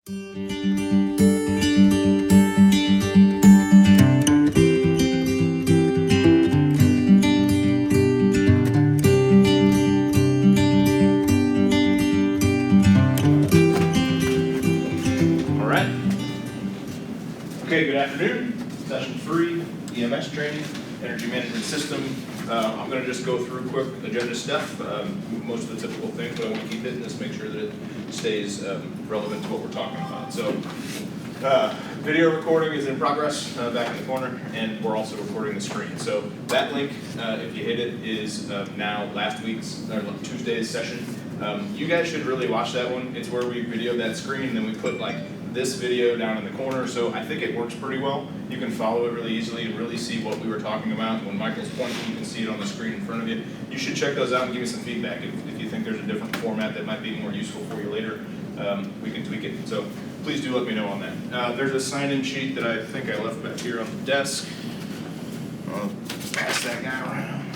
All right. Okay, good afternoon. Session 3, EMS training, energy management system. I'm going to just go through quick agenda stuff, most of the typical things, but I want to keep it and just make sure that it stays relevant to what we're talking about. So, video recording is in progress back in the corner, and we're also recording the screen. So that link, if you hit it, is now last week's, or Tuesday's session. You guys should really watch that one. It's where we videoed that screen, and then we put like this video down in the corner, so I think it works pretty well. You can follow it really easily and really see what we were talking about. When Michael's pointing, you can see it on the screen in front of you. You should check those out and give me some feedback. If you think there's a different format that might be more useful for you later, we can tweak it. So please do let me know on that. There's a sign-in sheet that I think I left back here on the desk. I'll pass that guy around.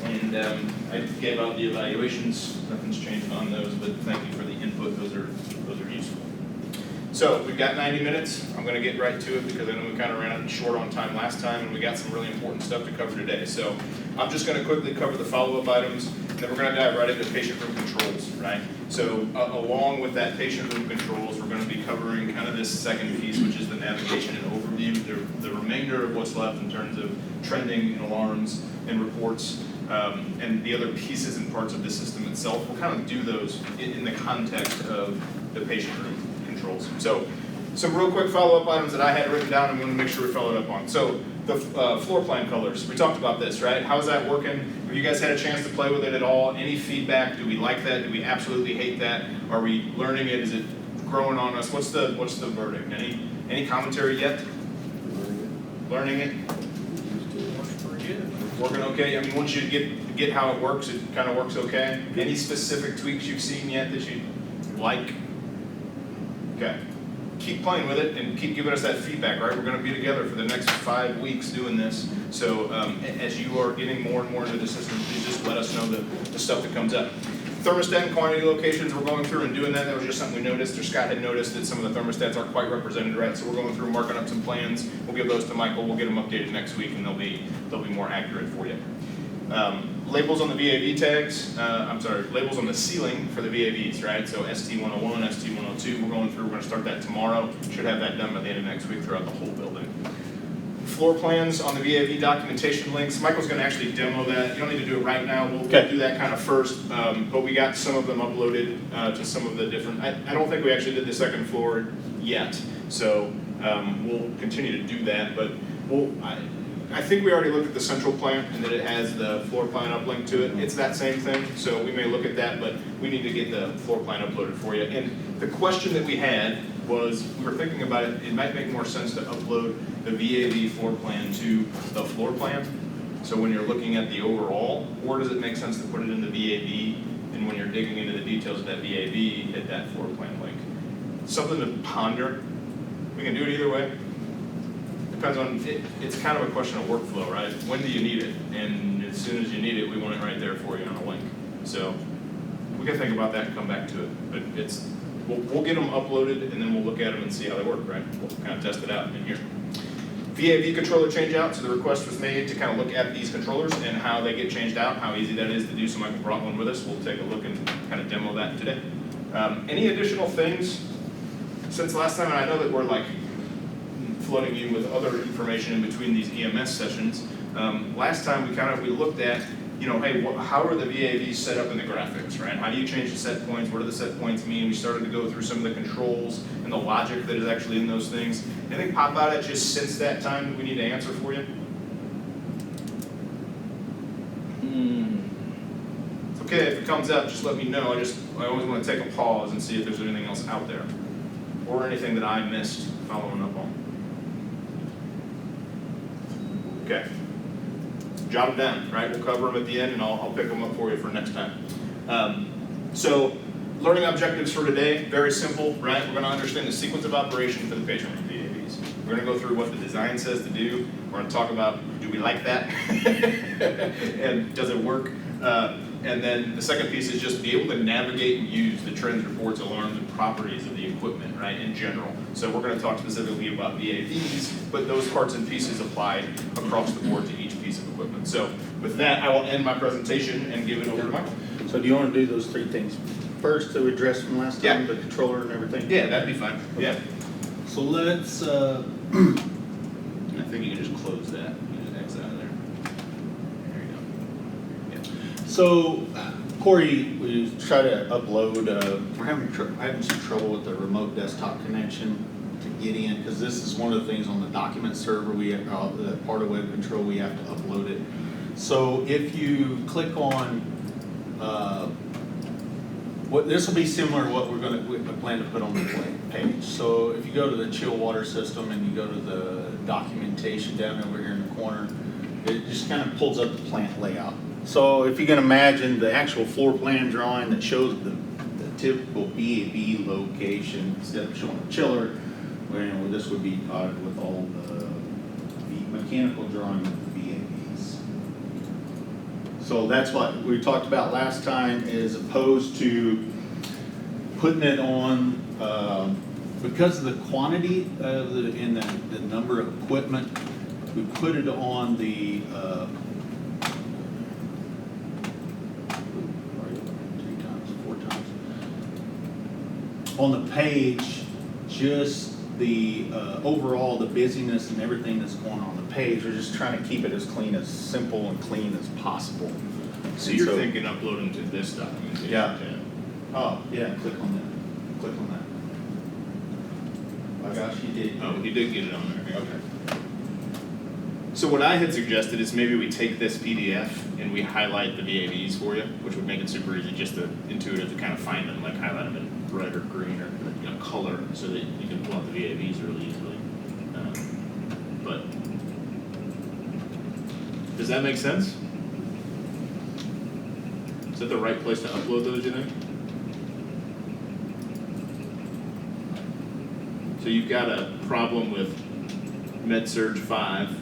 And I gave out the evaluations. Nothing's changed on those, but thank you for the input. Those are useful. So we've got 90 minutes. I'm going to get right to it because I know we kind of ran short on time last time, and we got some really important stuff to cover today. So I'm just going to quickly cover the follow-up items, and then we're going to dive right into patient room controls, right? So along with that patient room controls, we're going to be covering kind of this second piece, which is the navigation and overview, the remainder of what's left in terms of trending and alarms and reports, and the other pieces and parts of the system itself. We'll kind of do those in the context of the patient room controls. So some real quick follow-up items that I had written down and want to make sure we followed up on. So the floor plan colors, we talked about this, right? How's that working? Have you guys had a chance to play with it at all? Any feedback? Do we like that? Do we absolutely hate that? Are we learning it? Is it growing on us? What's the verdict? Any commentary yet? Learning it? Working okay? I mean, once you get how it works, it kind of works okay. Any specific tweaks you've seen yet that you like? Okay. Keep playing with it and keep giving us that feedback, right? We're going to be together for the next 5 weeks doing this. So as you are getting more and more into the system, please just let us know the stuff that comes up. Thermostat and quantity locations, we're going through and doing that. That was just something we noticed, or Scott had noticed that some of the thermostats aren't quite represented right. So we're going through marking up some plans. We'll give those to Michael. We'll get them updated next week, and they'll be more accurate for you. Labels on the VAV tags, labels on the ceiling for the VAVs, right? So ST101, ST102, we're going to start that tomorrow. Should have that done by the end of next week throughout the whole building. Floor plans on the VAV documentation links. Michael's going to actually demo that. You don't need to do it right now. We'll do that kind of first, but we got some of them uploaded to some of the different, I don't think we actually did the second floor yet, so we'll continue to do that, but I think we already looked at the central plant and that it has the floor plan uplinked to it. It's that same thing, so we may look at that, but we need to get the floor plan uploaded for you. And the question that we had was, we were thinking about it, it might make more sense to upload the VAV floor plan to the floor plan. So when you're looking at the overall, or does it make sense to put it in the VAV, and when you're digging into the details of that VAV, hit that floor plan link? Something to ponder. We can do it either way. Depends on, it's kind of a question of workflow, right? When do you need it? And as soon as you need it, we want it right there for you on a link. So we can think about that and come back to it. But we'll get them uploaded, and then we'll look at them and see how they work, right? We'll kind of test it out in here. VAV controller change out. So the request was made to kind of look at these controllers and how they get changed out, how easy that is to do. So Michael brought one with us. We'll take a look and kind of demo that today. Any additional things since last time? And I know that we're like flooding you with other information in between these EMS sessions. Last time we looked at, hey, how are the VAVs set up in the graphics, right? How do you change the set points? What do the set points mean? We started to go through some of the controls and the logic that is actually in those things. Anything pop out at you since that time that we need to answer for you? It's okay if it comes up, just let me know. I always want to take a pause and see if there's anything else out there or anything that I missed following up on. Okay. Jot them down, right? We'll cover them at the end, and I'll pick them up for you for next time. So, learning objectives for today, very simple, right? We're going to understand the sequence of operation for the patient room VAVs. We're going to go through what the design says to do. We're going to talk about, do we like that? And does it work? And then the second piece is just be able to navigate and use the trends, reports, alarms, and properties of the equipment, right, in general. So we're gonna talk specifically about VAVs, but those parts and pieces apply across the board to each piece of equipment. So with that, I will end my presentation and give it over to Michael. So do you want to do those three things first to address from last time, the controller and everything? Yeah, that'd be fine, yeah. So let's, I think you can just close that, you just X out of there. There you go. Yeah. so Corey, we try to upload, we're having some trouble with the remote desktop connection to get in, because this is one of the things on the document server, we have, the part of web control, we have to upload it. So if you click on, this will be similar to what we plan to put on the page. So if you go to the chill water system and you go to the documentation down over here in the corner, it just kind of pulls up the plant layout. So if you can imagine the actual floor plan drawing that shows the typical VAV location, instead of showing a chiller, where this would be with all the mechanical drawing of the VAVs. So that's what we talked about last time, as opposed to putting it on, because of the quantity of the number of equipment, we put it on the, 4 times, on the page, just the overall, the busyness and everything that's going on the page. We're just trying to keep it as simple and clean as possible. So you're thinking uploading to this documentation Yeah. tab? Oh, yeah, click on that. Click on that. Oh gosh, you did. Oh, you did get it on there. Okay. So what I had suggested is maybe we take this PDF and we highlight the VAVs for you, which would make it super easy, just to intuitive to kind of find them, like highlight them in red or green or color, so that you can pull out the VAVs really easily. But does that make sense? Is that the right place to upload those, you think? So you've got a problem with MedSurge 5,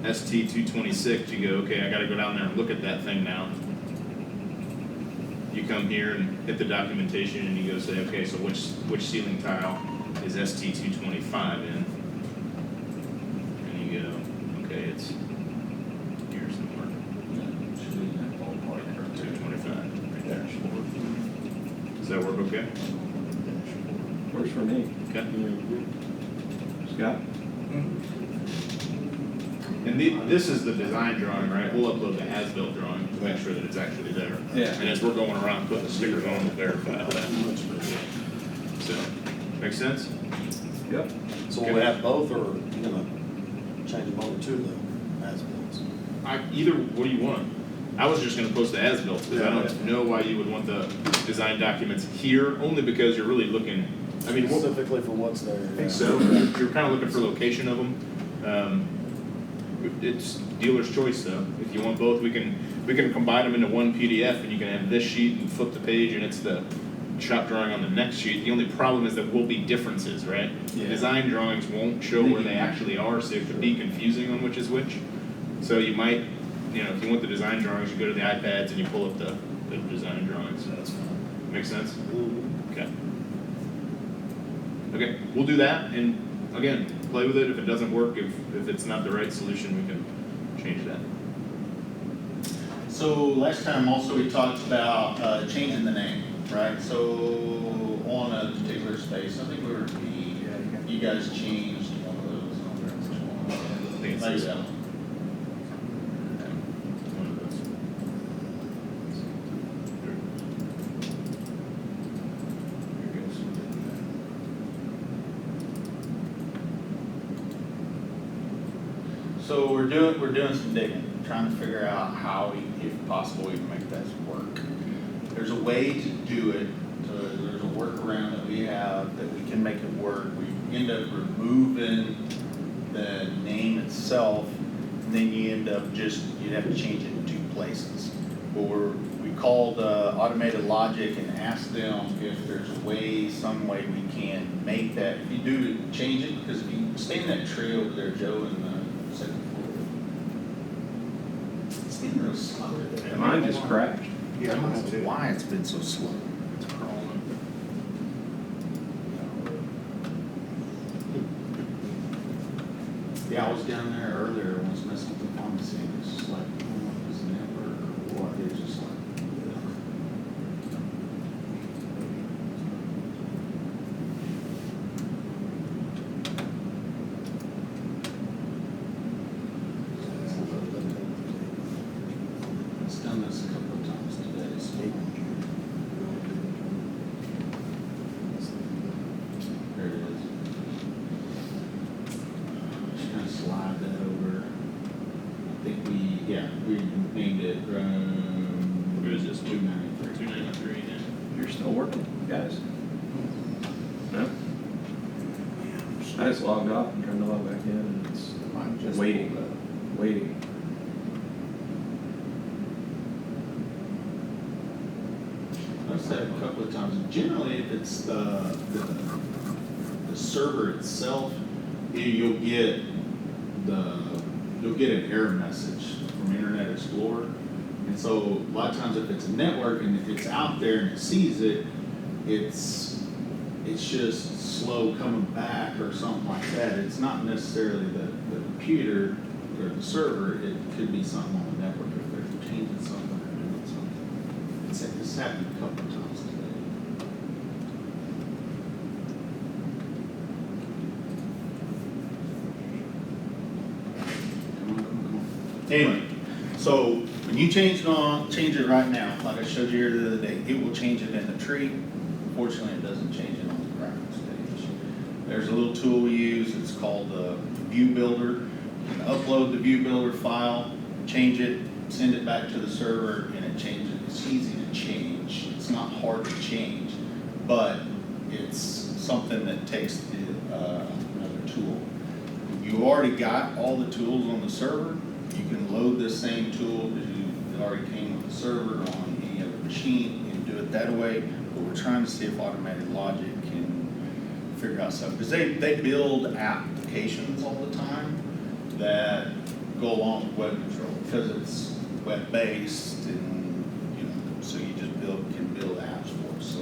ST226, you go, okay, I gotta go down there and look at that thing now. You come here and hit the documentation and you go say, okay, so which ceiling tile is ST225 in? And you go, okay, it's here somewhere. 225. Does that work okay? Works for me. Okay. Scott? And this is the design drawing, right? We'll upload the as-built drawing to make sure that it's actually there. Yeah. And as we're going around putting the stickers on, we'll verify all that. So, make sense? Yep. So will we have both, or you gonna change them over to the as-bills? Either, what do you want? I was just gonna post the as-built, because I don't know why you would want the design documents here, only because you're really looking, I mean, Specifically for what's there. I think so. You're kind of looking for location of them. It's dealer's choice though. If you want both, we can combine them into one PDF, and you can have this sheet and flip the page, and it's the shop drawing on the next sheet. The only problem is that will be differences, right? Yeah. Design drawings won't show where they actually are, so it could be confusing on which is which. So you might, if you want the design drawings, you go to the iPads and you pull up the design drawings. That's fine. Make sense? Mm-hmm. Okay. Okay, we'll do that, and again, play with it. If it doesn't work, if it's not the right solution, we can change that. So last time also we talked about changing the name, right? So on a particular space, I think you guys changed one of those. I think it's Maybe this that one. one. One of those. Here it goes. So we're doing some digging, trying to figure out how, if possible, we can make that work. There's a way to do it. So there's a workaround that we have that we can make it work. We end up removing the name itself, and then you end up you'd have to change it in 2 places. Or we called Automated Logic and asked them if there's some way we can make that. If you do change it, because if you stay in that tree over there, Joe, in the second floor, it's getting real slow. Mine just crashed. I don't know why it's been so slow. It's crawling. Yeah, I was down there earlier and was messing with the pharmacy, and it's just like, I don't know if it's a network or what, it's just like, it's done this a couple of times today, so. There it is. Just gonna slide that over. I think we named it, What is this? 293. 293, yeah. You're still working, guys? No? I just logged off and turned to log back in, and it's I'm just waiting, waiting. I've said it a couple of times, generally if it's the server itself, you'll get an error message from Internet Explorer. And so a lot of times if it's a network and if it's out there and it sees it, it's just slow coming back or something like that. It's not necessarily the computer or the server, it could be something on the network if they're changing something or doing something. It's happened a couple of times today. Come on. Anyway, so when you change it right now, like I showed you here the other day, it will change it in the tree. Fortunately, it doesn't change it on the graphics page. There's a little tool we use, it's called the View Builder. You can upload the View Builder file, change it, send it back to the server, and it changes. It's easy to change. It's not hard to change, but it's something that takes another tool. If you already got all the tools on the server, you can load this same tool because it already came with the server on any other machine and do it that way. But we're trying to see if automated logic can figure out something, because they build applications all the time that go along with web control because it's web-based, and so you just can build apps for it. So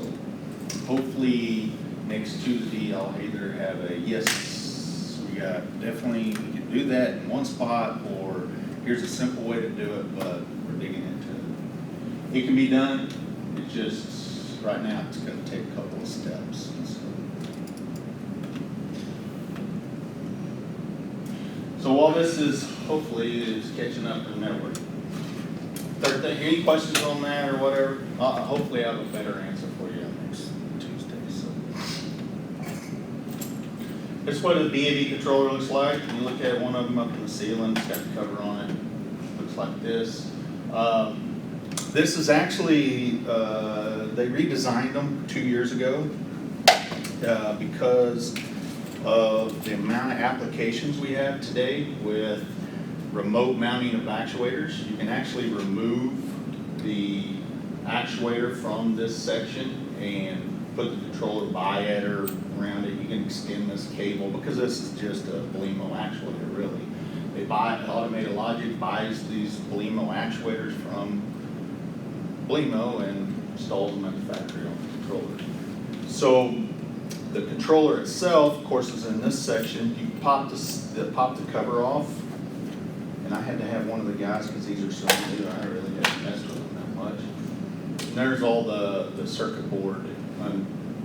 hopefully next Tuesday I'll either have a yes, we can do that in one spot, or here's a simple way to do it, but we're digging into it. It can be done. It's just right now it's going to take a couple of steps. So while this is hopefully catching up to the network. Third thing, any questions on that or whatever? Hopefully I have a better answer for you next Tuesday. So this is what a VAV controller looks like. You look at one of them up in the ceiling, it's got the cover on it. Looks like this. This is actually, they redesigned them 2 years ago because of the amount of applications we have today with remote mounting of actuators. You can actually remove the actuator from this section and put the controller by it or around it. You can extend this cable because this is just a Belimo actuator, really. They buy, Automated Logic buys these Belimo actuators from Belimo and installs them at the factory on the controller. So the controller itself, of course, is in this section. You pop the cover off, and I had to have one of the guys because these are so new. I really haven't messed with them that much. And there's all the circuit board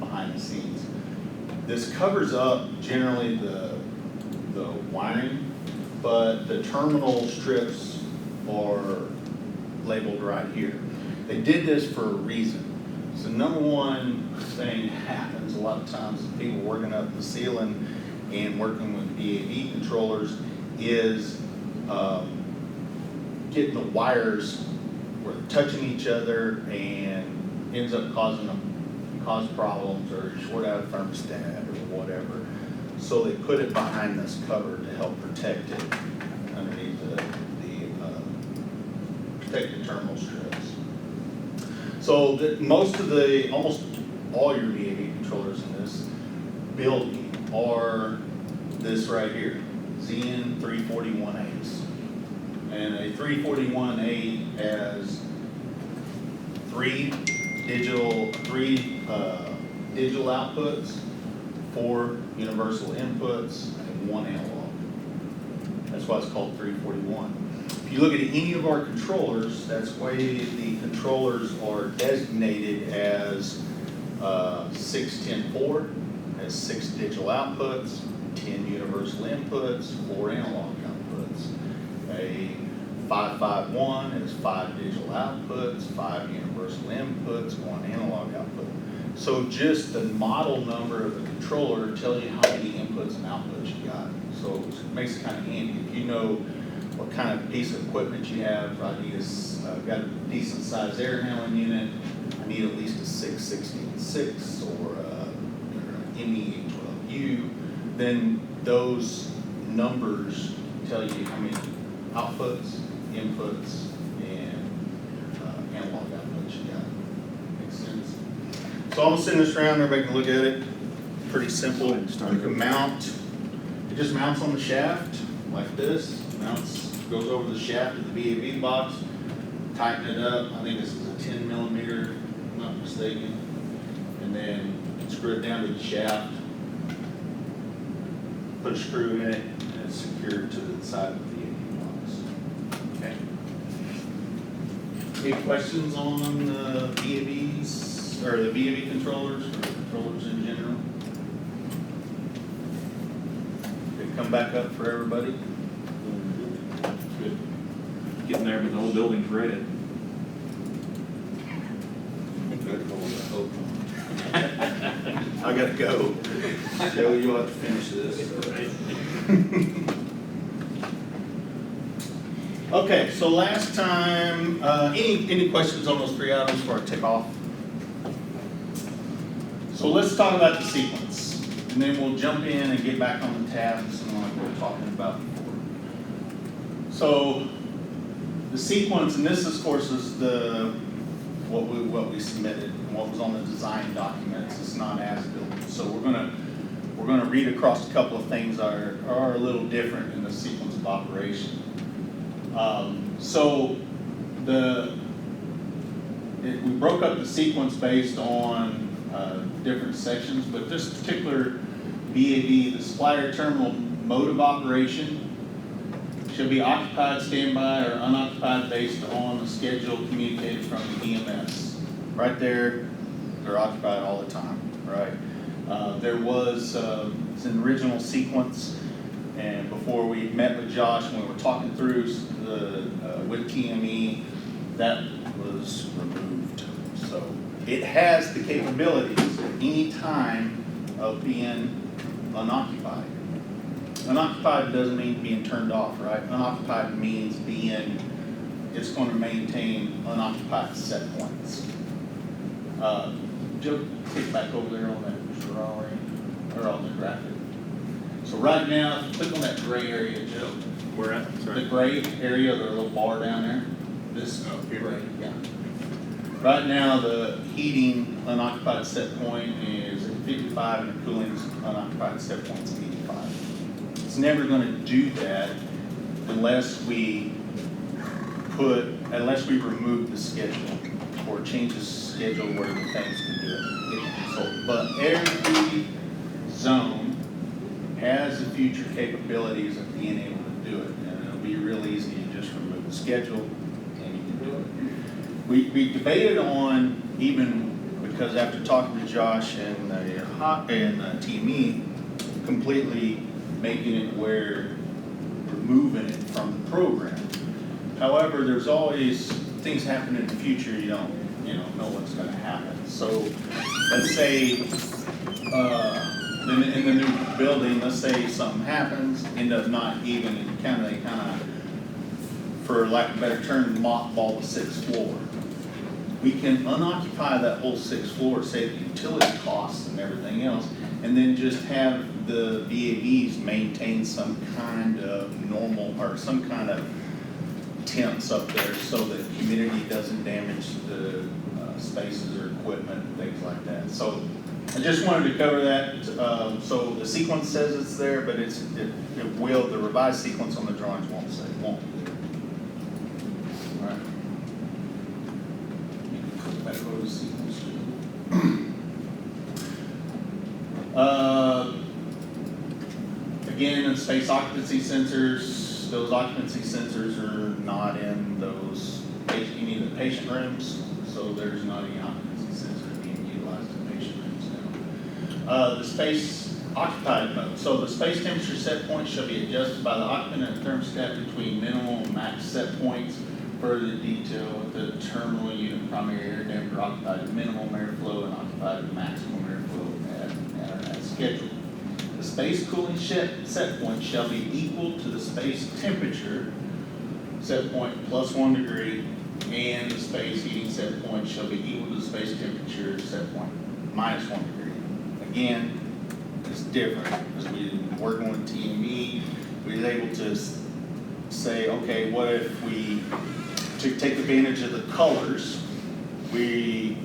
behind the scenes. This covers up generally the wiring, but the terminal strips are labeled right here. They did this for a reason. So number one thing happens a lot of times is people working up the ceiling and working with VAV controllers is getting the wires where they're touching each other and ends up cause problems or short out a thermostat or whatever. So they put it behind this cover to help protect it underneath protect the terminal strips. So almost all your VAV controllers in this building are this right here, ZN 341As. And a 341A has three digital outputs, 4 universal inputs, and 1 analog. That's why it's called 341. If you look at any of our controllers, that's why the controllers are designated as 610-4, has 6 digital outputs, 10 universal inputs, 4 analog outputs. A 551 has 5 digital outputs, 5 universal inputs, 1 analog output. So just the model number of the controller tells you how many inputs and outputs you got. So it makes it kind of handy. If you know what kind of piece of equipment you have, I need got a decent sized air handling unit, I need at least a 616-6 or ME812U, then those numbers tell you how many outputs, inputs, and analog outputs you got. Makes sense? So I'm gonna send this around, everybody can look at it. Pretty simple. You can mount, it just mounts on the shaft like this. Mounts, goes over the shaft of the VAV box, tighten it up. I think this is a 10 millimeter, if I'm not mistaken. And then screw it down to the shaft, put a screw in it, and it's secured to the side of the VAV box. Okay. Any questions on the VAVs, or the VAV controllers, or controllers in general? They come back up for everybody? Good. Getting there, but the whole building's rated. I gotta go. Joe, you'll have to finish this. Okay, so last time, any questions on those 3 items before I take off? So let's talk about the sequence, and then we'll jump in and get back on the tabs and like we were talking about before. So the sequence, and this of course is what we submitted and what was on the design documents. It's not as built. So we're gonna read across a couple of things that are a little different in the sequence of operation. We broke up the sequence based on different sections, but this particular VAV, the supplier terminal mode of operation, should be occupied, standby, or unoccupied based on the schedule communicated from the EMS. Right there, they're occupied all the time, right? There was it's an original sequence, and before we met with Josh, when we were talking through with TME, that was removed. So it has the capabilities at any time of being unoccupied. Unoccupied doesn't mean being turned off, right? Unoccupied means it's going to maintain unoccupied set points. Joe, click back over there on that drawing, or on the graphic. So right now, click on that gray area, Joe. Where at? Sorry. The gray area, the little bar down there. This gray, yeah. Right now, the heating unoccupied set point is at 55, and the cooling unoccupied set point is 85. It's never going to do that unless we remove the schedule or change the schedule where the things can do it. So, but every zone has the future capabilities of being able to do it, and it'll be real easy to just remove the schedule and you can do it. We debated on, even because after talking to Josh and TME, completely making it where we're moving it from the program. However, there's always things happen in the future you don't know what's going to happen. So let's say in the new building, let's say something happens, end up not even, and kind of for lack of a better term, mothball the 6th floor. We can unoccupy that whole 6th floor, save the utility costs and everything else, and then just have the VAVs maintain some kind of normal or some kind of temps up there so that humidity doesn't damage the spaces or equipment and things like that. So I just wanted to cover that. So the sequence says it's there, but it will, the revised sequence on the drawings won't be there. All right. You can click back over the sequence. Again, in space occupancy sensors, those occupancy sensors are not in those, you need the patient rooms, so there's not any occupancy sensors being utilized in patient rooms now. The space occupied mode, so the space temperature set point shall be adjusted by the occupant and thermostat between minimal and max set points. Further detail with the terminal unit primary air damper occupied at minimum airflow and occupied at maximum airflow at schedule. The space cooling set point shall be equal to the space temperature set point plus 1 degree, and the space heating set point shall be equal to the space temperature set point minus 1 degree. Again, it's different because we've been working with TME. We were able to say, okay, what if we, to take advantage of the colors, we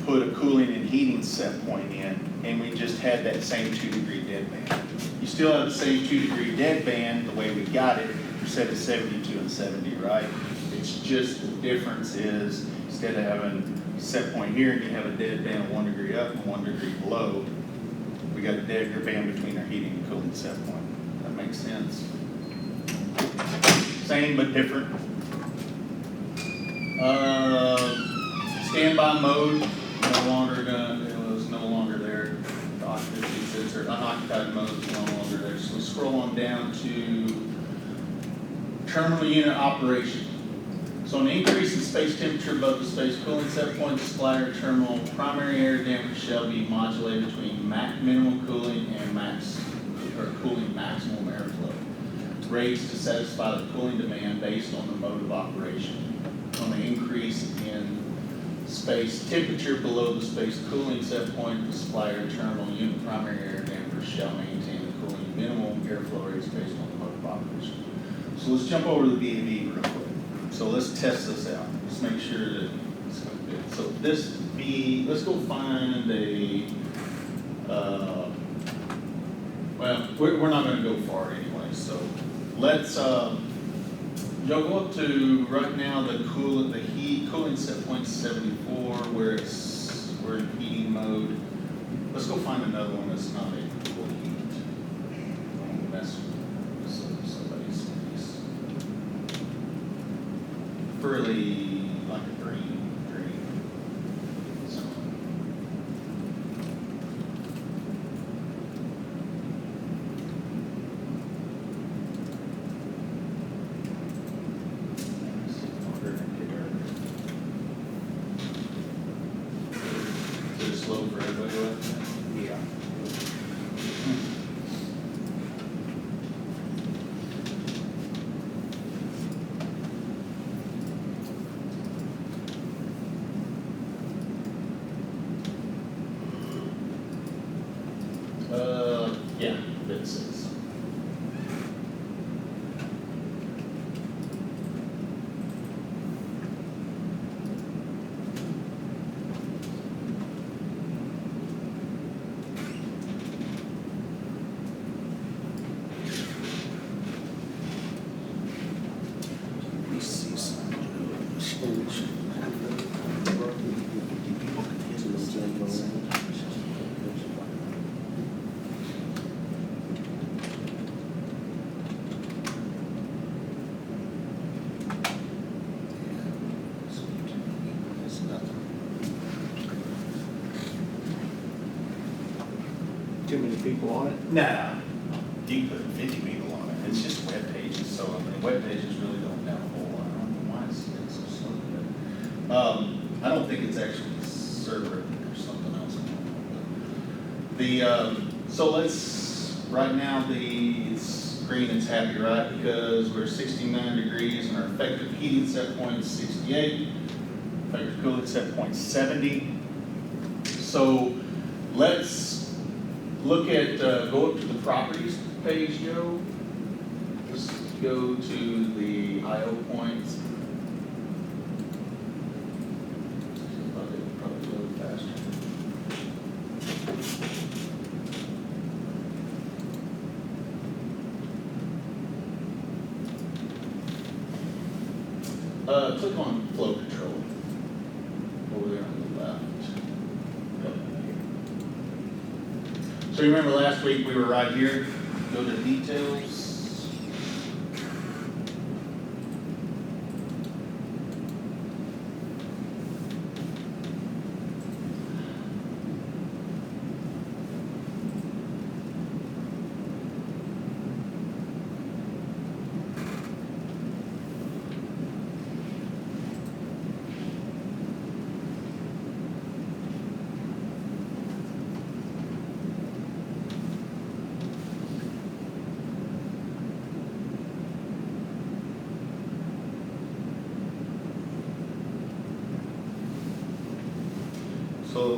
put a cooling and heating set point in, and we just had that same 2 degree dead band. You still have the same 2 degree dead band the way we got it, we set it 72 and 70, right? It's just the difference is instead of having set point here, and you have a dead band 1 degree up and 1 degree below, we got a dead band between our heating and cooling set point. That makes sense? Same but different. Standby mode, no longer gonna, it was no longer there. The occupancy sensor, unoccupied mode is no longer there. So we scroll on down to terminal unit operation. So an increase in space temperature above the space cooling set point, the supplier terminal primary air damper shall be modulated between minimum cooling and cooling maximum airflow. Rates to satisfy the cooling demand based on the mode of operation. On the increase in space temperature below the space cooling set point, the supplier terminal unit primary air damper shall maintain the cooling minimum airflow rates based on the mode of operation. So let's jump over to the VAV real quick. So let's test this out. Let's make sure that it's going to fit. So let's go find a, well, we're not going to go far anyway. So let's, y'all go up to right now the cooling set point 74 where we're in heating mode. Let's go find another one that's not a full heat. Don't mess with somebody's space. Preferably like a green. So. Is it slow for everybody left? Yeah. Yeah, bit 6. Too many people on it? Nah, you can put 50 people on it. It's just web pages, so I mean, web pages really don't have a whole lot. I don't know why it's so slow. But, I don't think it's actually the server. I think there's something else going on. So let's, right now the screen is happy, right? Because we're 69 degrees and our effective heating set point is 68. Effective cooling set point 70. So let's look at, go up to the properties page, Joe. Let's go to the I/O points. Probably a little faster. Click on flow control over there on the left. So you remember last week we were right here, go to details.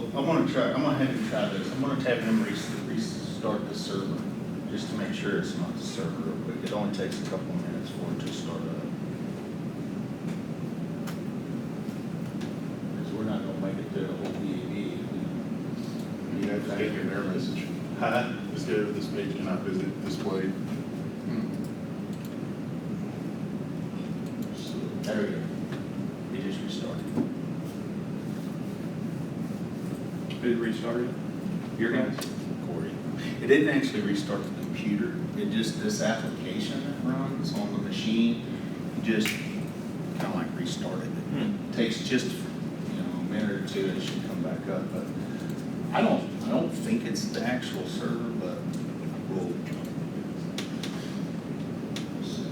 So I'm gonna have him try this. I'm gonna have him restart the server, just to make sure it's not the server real quick. It only takes a couple minutes for it to start up. Because we're not gonna make it to the whole VAV. You have to get your error message. Huh? This go to this page cannot visit displayed. So, there we go. He just restarted. Did it restart it? Your guys? Corey. It didn't actually restart the computer. It just, this application that runs on the machine, just kind of like restarted it. Takes just, a minute or two, and it should come back up. But I don't think it's the actual server, but we'll see.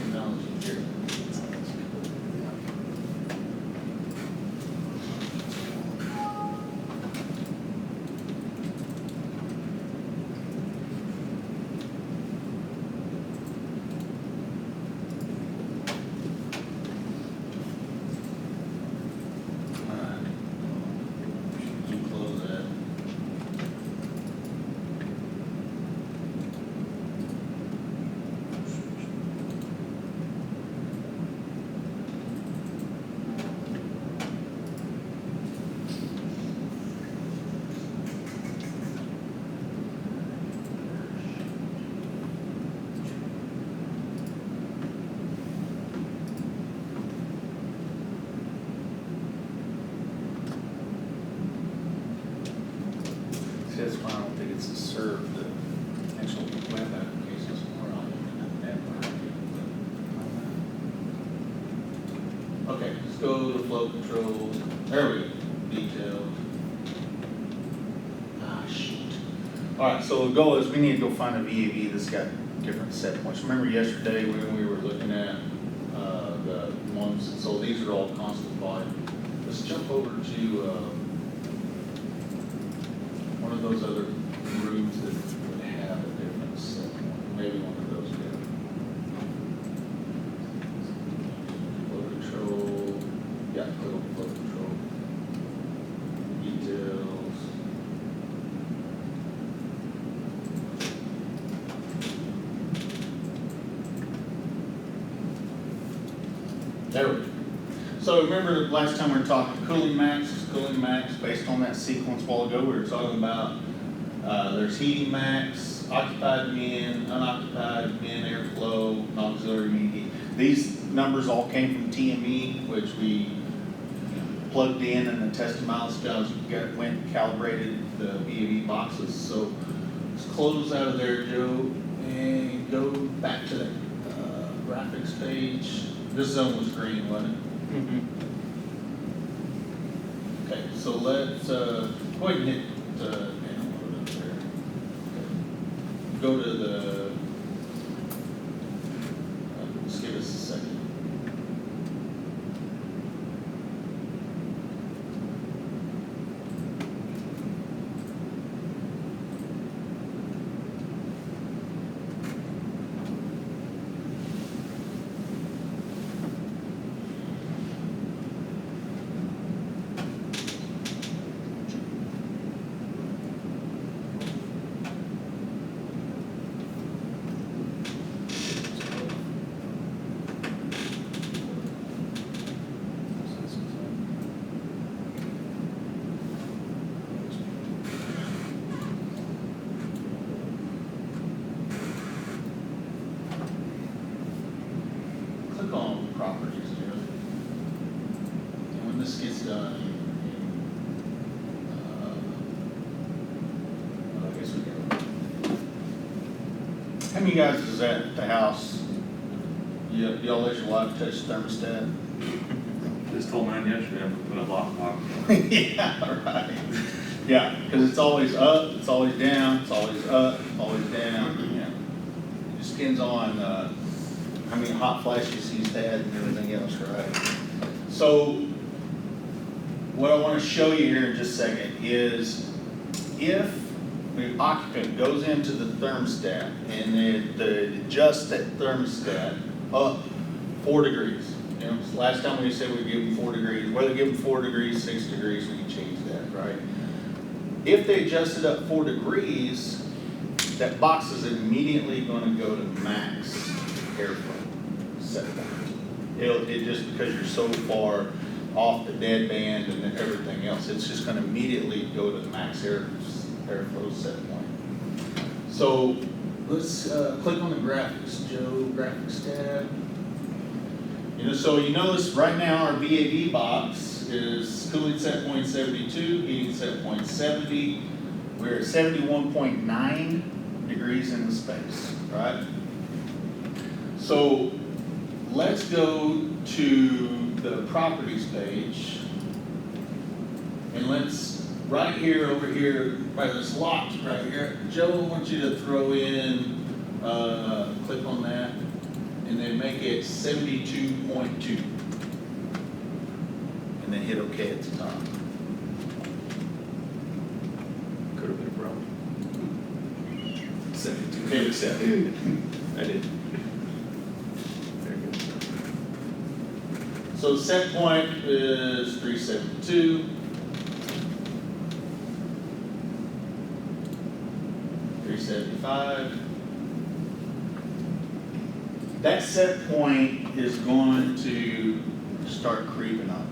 Technology here. Alright. You close that. See, that's why I don't think it's the serve, the actual web applications more on that. Okay, let's go to flow control. There we go. Details. Ah, shoot. All right, so the goal is we need to go find a VAV that's got different set points. Remember yesterday when we were looking at the ones, so these are all constant volume. Let's jump over to one of those other rooms that would have a different set point. Maybe one of those did. Flow control. Yeah, click on flow control. Details. There we go. So remember the last time we were talking cooling max, based on that sequence a while ago, we were talking about there's heating max, occupied min, unoccupied min airflow, auxiliary min heat. These numbers all came from TME, which we plugged in and the testing milestones went and calibrated the VAV boxes. So let's close out of there, Joe, and go back to the graphics page. This zone was green, wasn't it? Okay, so let's go ahead and hit download up there. Okay. Go to the, just give us a second. Click on properties, Joe. And when this gets done, I guess we go. How many of you guys is at the house? Y'all let your wife touch the thermostat? Just told mine yesterday, I'm gonna put a lock. Yeah, right. Yeah, because it's always up, it's always down, it's always up, always down, yeah. It just depends on, how many hot flashes he's had and everything else, right? So, what I want to show you here in just a second is if the occupant goes into the thermostat and they adjust that thermostat up 4 degrees. You know, last time we said we'd give them 4 degrees, whether give them 4 degrees, 6 degrees, we can change that, right? If they adjust it up 4 degrees, that box is immediately gonna go to max airflow set point. It just, because you're so far off the dead band and everything else, it's just gonna immediately go to the max airflow set point. So let's click on the graphics, Joe, graphics tab. You know, so you notice right now our VAV box is cooling set point 72, heating set point 70. We're at 71.9 degrees in the space, right? So let's go to the properties page, and let's, right here, over here, by this lock right here, Joe, I want you to throw in, click on that, and then make it 72.2. And then hit OK at the top. Could have been wrong. 72. Hit accept. I did. Very good. So set point is 372. 375. That set point is going to start creeping up.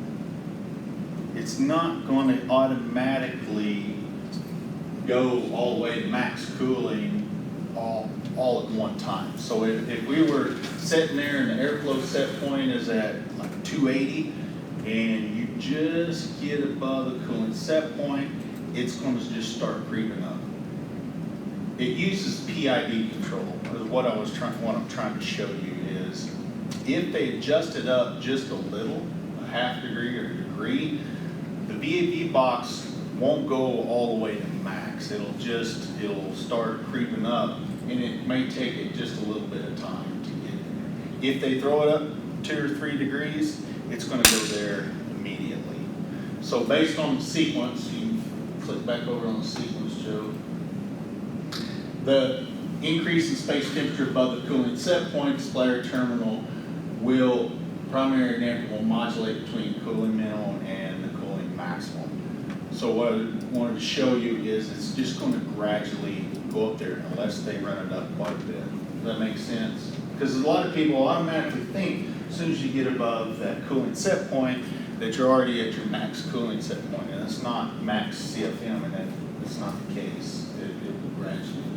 It's not going to automatically go all the way to max cooling all at one time. So if we were sitting there and the airflow set point is at like 280 and you just get above the coolant set point, it's going to just start creeping up. It uses PID control. What I'm trying to show you is if they adjust it up just a little, a half degree or a degree, the VAV box won't go all the way to max. It'll start creeping up, and it may take it just a little bit of time to get there. If they throw it up 2 or 3 degrees, it's going to go there immediately. So based on the sequence, you can click back over on the sequence, Joe. The increase in space temperature above the cooling set point, splatter terminal primary damper will modulate between cooling minimum and the cooling maximum. So what I wanted to show you is it's just going to gradually go up there unless they run it up quite a bit. Does that make sense? Because a lot of people automatically think as soon as you get above that cooling set point that you're already at your max cooling set point, and it's not max CFM, and that's not the case. It will gradually go.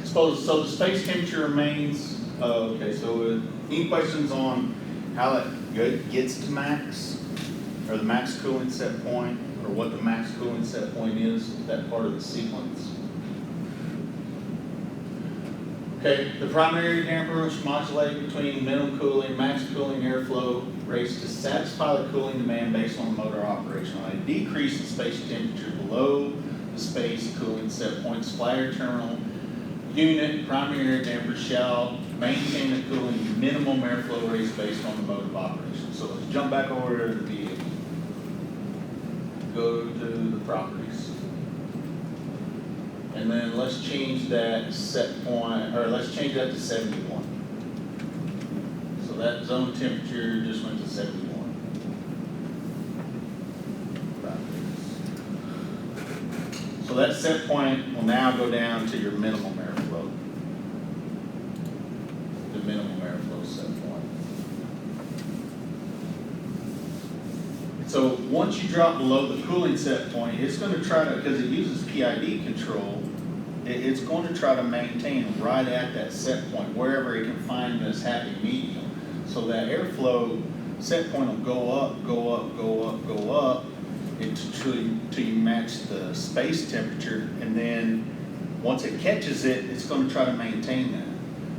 So the space temperature remains, okay, so any questions on how that gets to max, or the max cooling set point, or what the max cooling set point is, that part of the sequence? Okay, the primary damper will modulate between minimum cooling, max cooling airflow rates to satisfy the cooling demand based on the motor operation. A decrease in space temperature below the space cooling set point, splatter terminal unit, primary damper shall maintain the cooling minimum airflow rates based on the mode of operation. So let's jump back over to the VAV. Go to the properties. And then let's change that set point, or let's change that to 71. So that zone temperature just went to 71. So that set point will now go down to your minimum airflow. The minimum airflow set point. So once you drop below the cooling set point, it's going to try to, because it uses PID control, it's going to try to maintain right at that set point, wherever it can find this happy medium. So that airflow set point will go up, go up, go up, go up, until you match the space temperature, and then once it catches it, it's going to try to maintain that.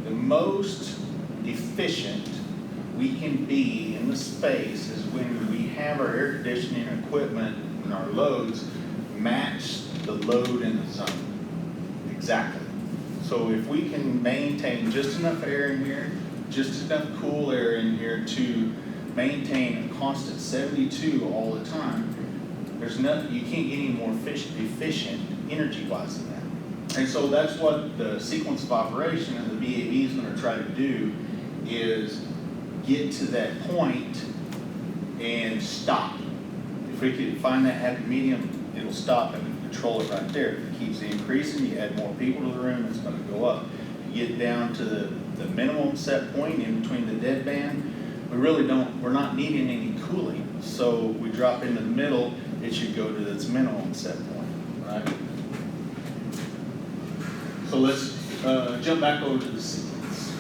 The most efficient we can be in the space is when we have our air conditioning equipment and our loads match the load in the zone. Exactly. So if we can maintain just enough air in here, just enough cool air in here to maintain a constant 72 all the time, There's nothing, you can't get any more efficient energy-wise than that. And so that's what the sequence of operation and the VAV is gonna try to do, is get to that point and stop. If we can find that happy medium, it'll stop and control it right there. If it keeps increasing, you add more people to the room, it's gonna go up. You get down to the minimum set point in between the dead band, we're not needing any cooling. So we drop into the middle, it should go to its minimum set point, right? So let's jump back over to the sequence.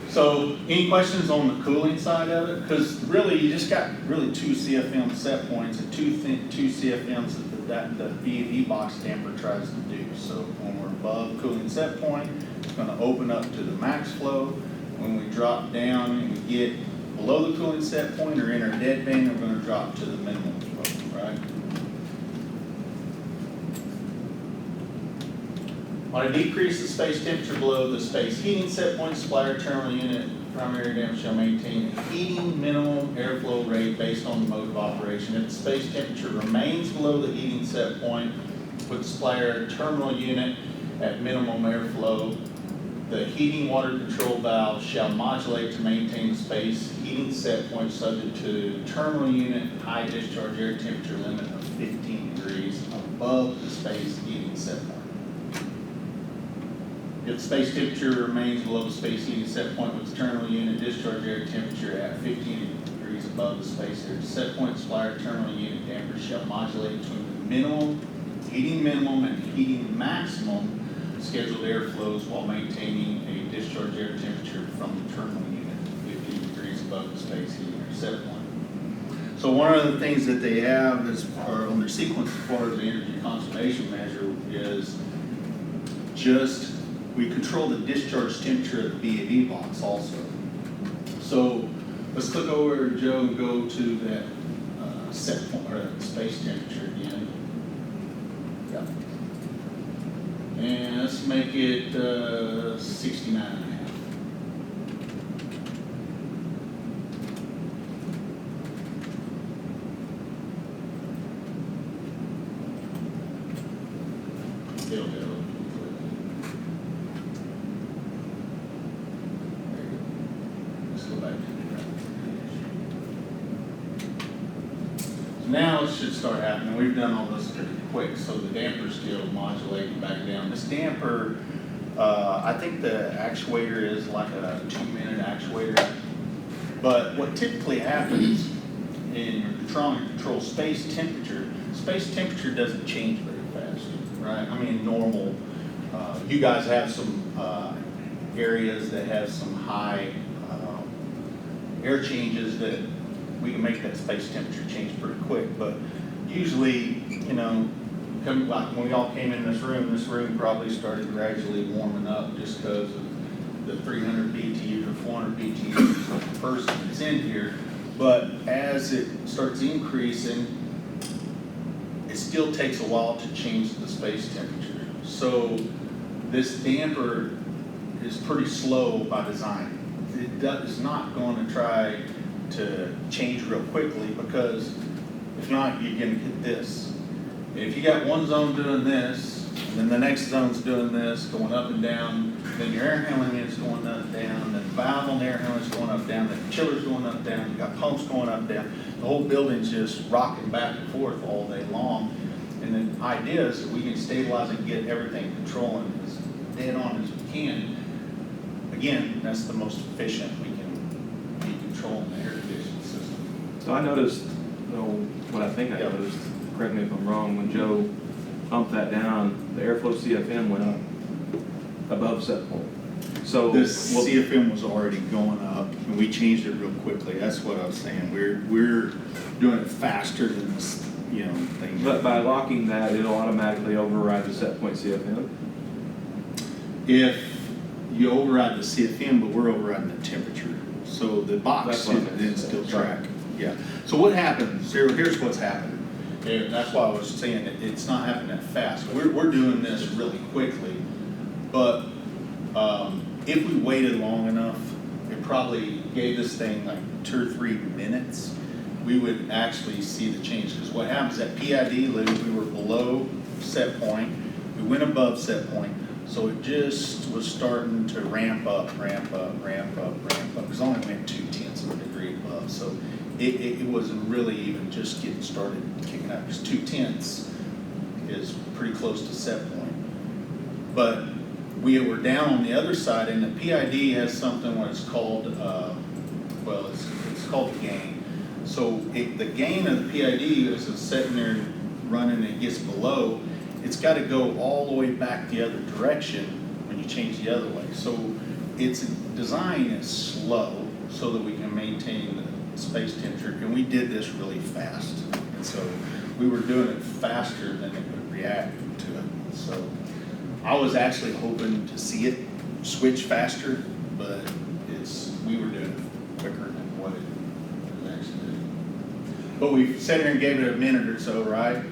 So any questions on the cooling side of it? Because really, you just got really 2 CFM set points and two CFMs that the VAV box damper tries to do. So when we're above cooling set point, it's going to open up to the max flow. When we drop down and we get below the cooling set point or in our dead band, we're going to drop to the minimum flow, right? Want to decrease the space temperature below the space heating set point, supplier terminal unit, primary damper shall maintain a heating minimum airflow rate based on the mode of operation. If the space temperature remains below the heating set point, with the supplier terminal unit at minimum airflow, the heating water control valve shall modulate to maintain the space heating set point subject to terminal unit high discharge air temperature limit of 15 degrees above the space heating set point. If the space temperature remains below the space heating set point with the terminal unit discharge air temperature at 15 degrees above the space air set point, supplier terminal unit damper shall modulate between the heating minimum and heating maximum scheduled airflows while maintaining a discharge air temperature from the terminal unit 15 degrees above the space heating or set point. So one of the things that they have or on their sequence as far as the energy conservation measure is we control the discharge temperature of the VAV box also. So let's click over, Joe, and go to that set point or space temperature again. Yep. And let's make it 69.5. It'll go. Now it should start happening. We've done all this pretty quick, so the damper's still modulating back down. This damper, I think the actuator is like a 2-minute actuator. But what typically happens in your trying to control space temperature doesn't change very fast, right? I mean, normal. You guys have some areas that have some high air changes that we can make that space temperature change pretty quick, but usually, like when we all came in this room probably started gradually warming up just because of the 300 BTU or 400 BTU per person that's in here. But as it starts increasing, it still takes a while to change the space temperature. So this damper is pretty slow by design. It is not going to try to change real quickly, because if not, you're going to get this. If you got one zone doing this, and then the next zone's doing this, going up and down, then your air handling unit's going up and down, then the valve on the air handling is going up and down, then the chiller's going up and down, you got pumps going up and down. The whole building's just rocking back and forth all day long. And the idea is that we can stabilize and get everything controlling as dead on as we can. Again, that's the most efficient we can be controlling the air conditioning system. So I noticed, what I think I noticed, correct me if I'm wrong, when Joe bumped that down, the airflow CFM went up above set point. So This CFM was already going up, and we changed it real quickly. That's what I was saying. We're doing it faster than this, thing. But by locking that, it'll automatically override the set point CFM? If you override the CFM, but we're overriding the temperature, so the box That's what I should meant then to say. still track. Yeah. So what happens? Here's what's happening. And that's why I was saying that it's not happening that fast. We're doing this really quickly, but if we waited long enough, it probably gave this thing like 2 or 3 minutes. we would actually see the change. Because what happens at PID, we were below set point, we went above set point, so it just was starting to ramp up, because only went 0.2 of a degree above. So it wasn't really even just getting started kicking up, because 0.2 is pretty close to set point. But we were down on the other side, and the PID has something what it's called, it's called the gain. So the gain of the PID is it's sitting there running and it gets below, it's got to go all the way back the other direction when you change the other way. So its design is slow so that we can maintain the space temperature, and we did this really fast. And so we were doing it faster than it would react to it. So I was actually hoping to see it switch faster, but we were doing it quicker than what it actually did. But we sat here and gave it a minute or so, right?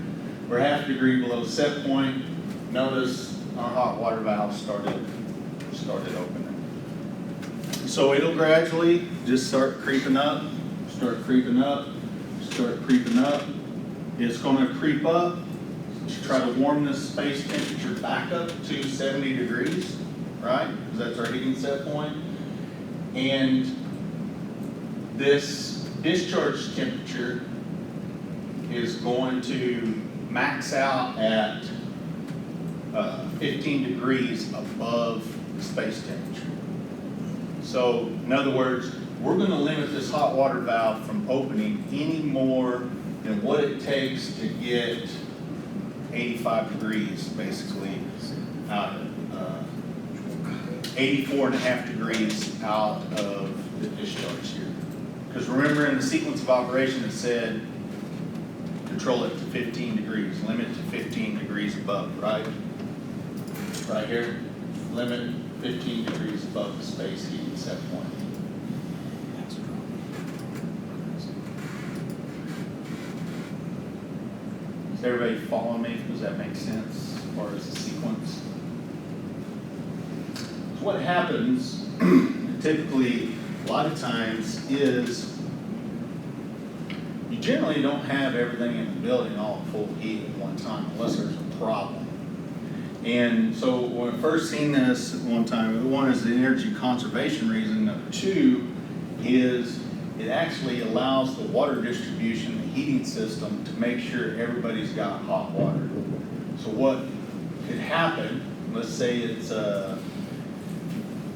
We're half a degree below set point. Notice our hot water valve started opening. So it'll gradually just start creeping up, start creeping up, start creeping up. It's going to creep up to try to warm this space temperature back up to 70 degrees, right? Because that's our heating set point. And this discharge temperature is going to max out at 15 degrees above the space temperature. So in other words, we're going to limit this hot water valve from opening any more than what it takes to get 85 degrees basically out of 84.5 degrees out of the discharge here. Because remember in the sequence of operation it said control it to 15 degrees, limit to 15 degrees above, right? Right here, limit 15 degrees above the space heating set point. Does everybody follow me? Does that make sense as far as the sequence? So what happens typically a lot of times is you generally don't have everything in the building all at full heat at one time unless there's a problem. And so when I first seen this at one time, one is the energy conservation reason. Number two is it actually allows the water distribution, the heating system, to make sure everybody's got hot water. So what could happen, let's say it's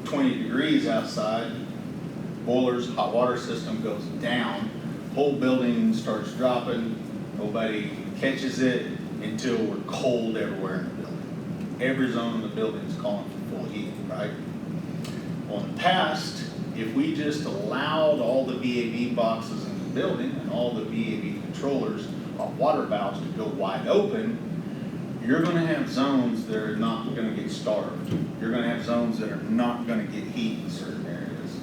20 degrees outside, boiler's hot water system goes down, whole building starts dropping, nobody catches it until we're cold everywhere in the building. Every zone in the building is calling for full heating, right? Well, in the past, if we just allowed all the VAV boxes in the building and all the VAV controllers, water valves to go wide open, you're going to have zones that are not going to get starved. You're going to have zones that are not going to get heat in certain areas.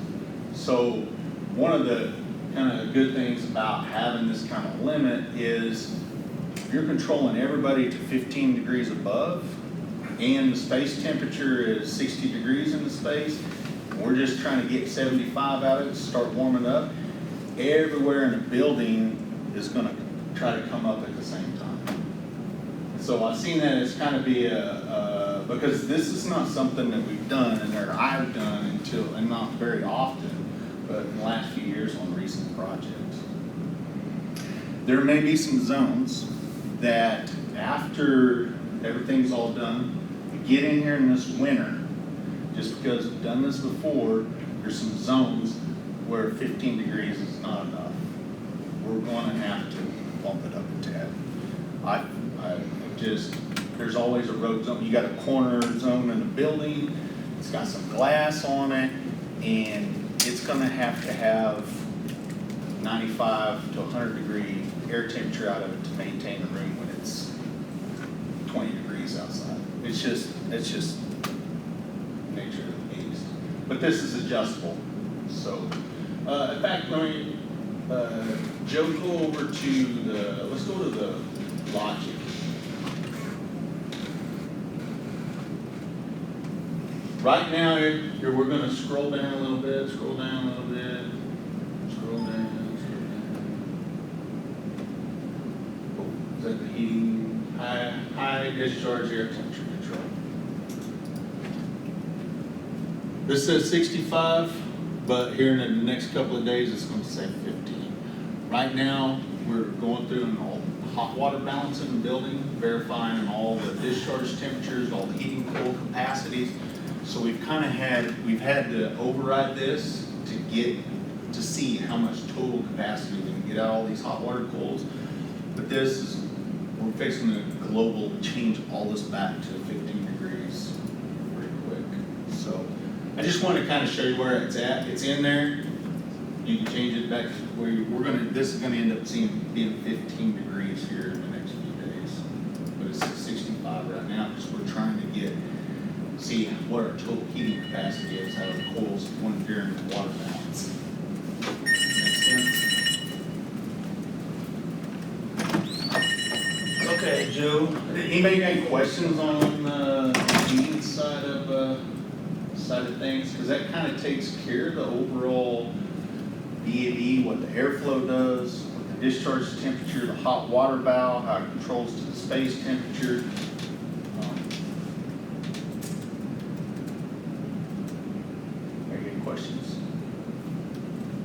So one of the kind of good things about having this kind of limit is if you're controlling everybody to 15 degrees above and the space temperature is 60 degrees in the space, we're just trying to get 75 out of it to start warming up, everywhere in the building is going to try to come up at the same time. So I've seen that as kind of be because this is not something that we've done and that I've done and not very often, but in the last few years on recent projects. There may be some zones that after everything's all done, we get in here in this winter, just because we've done this before, there's some zones where 15 degrees is not enough. We're going to have to bump it up a tad. There's always a road zone. You got a corner zone in the building, it's got some glass on it, and it's going to have 95 to 100 degree air temperature out of it to maintain the room when it's 20 degrees outside. It's just nature of the beast. But this is adjustable. So, in fact, let me, Joe, go over to let's go to the logic. Right now, we're going to scroll down a little bit, scroll down a little bit, scroll down. that the heating, high discharge air temperature control. This says 65, but here in the next couple of days, it's gonna say 15. Right now, we're going through an all hot water balance in the building, verifying all the discharge temperatures, all the heating cool capacities. So we've had to override this to see how much total capacity we can get out of all these hot water cools. But we're fixing to global change all this back to 15 degrees pretty quick. So I just want to kind of show you where it's at. It's in there. You can change it back to where this is gonna end up being 15 degrees here in the next few days. But it's at 65 right now, because we're trying to see what our total heating capacity is out of the coils when during the water balance. Make sense? Okay, Joe, anybody got any questions on the heating side of things? Because that kind of takes care of the overall VAV, what the airflow does, what the discharge temperature, the hot water valve, how it controls to the space temperature. Any questions?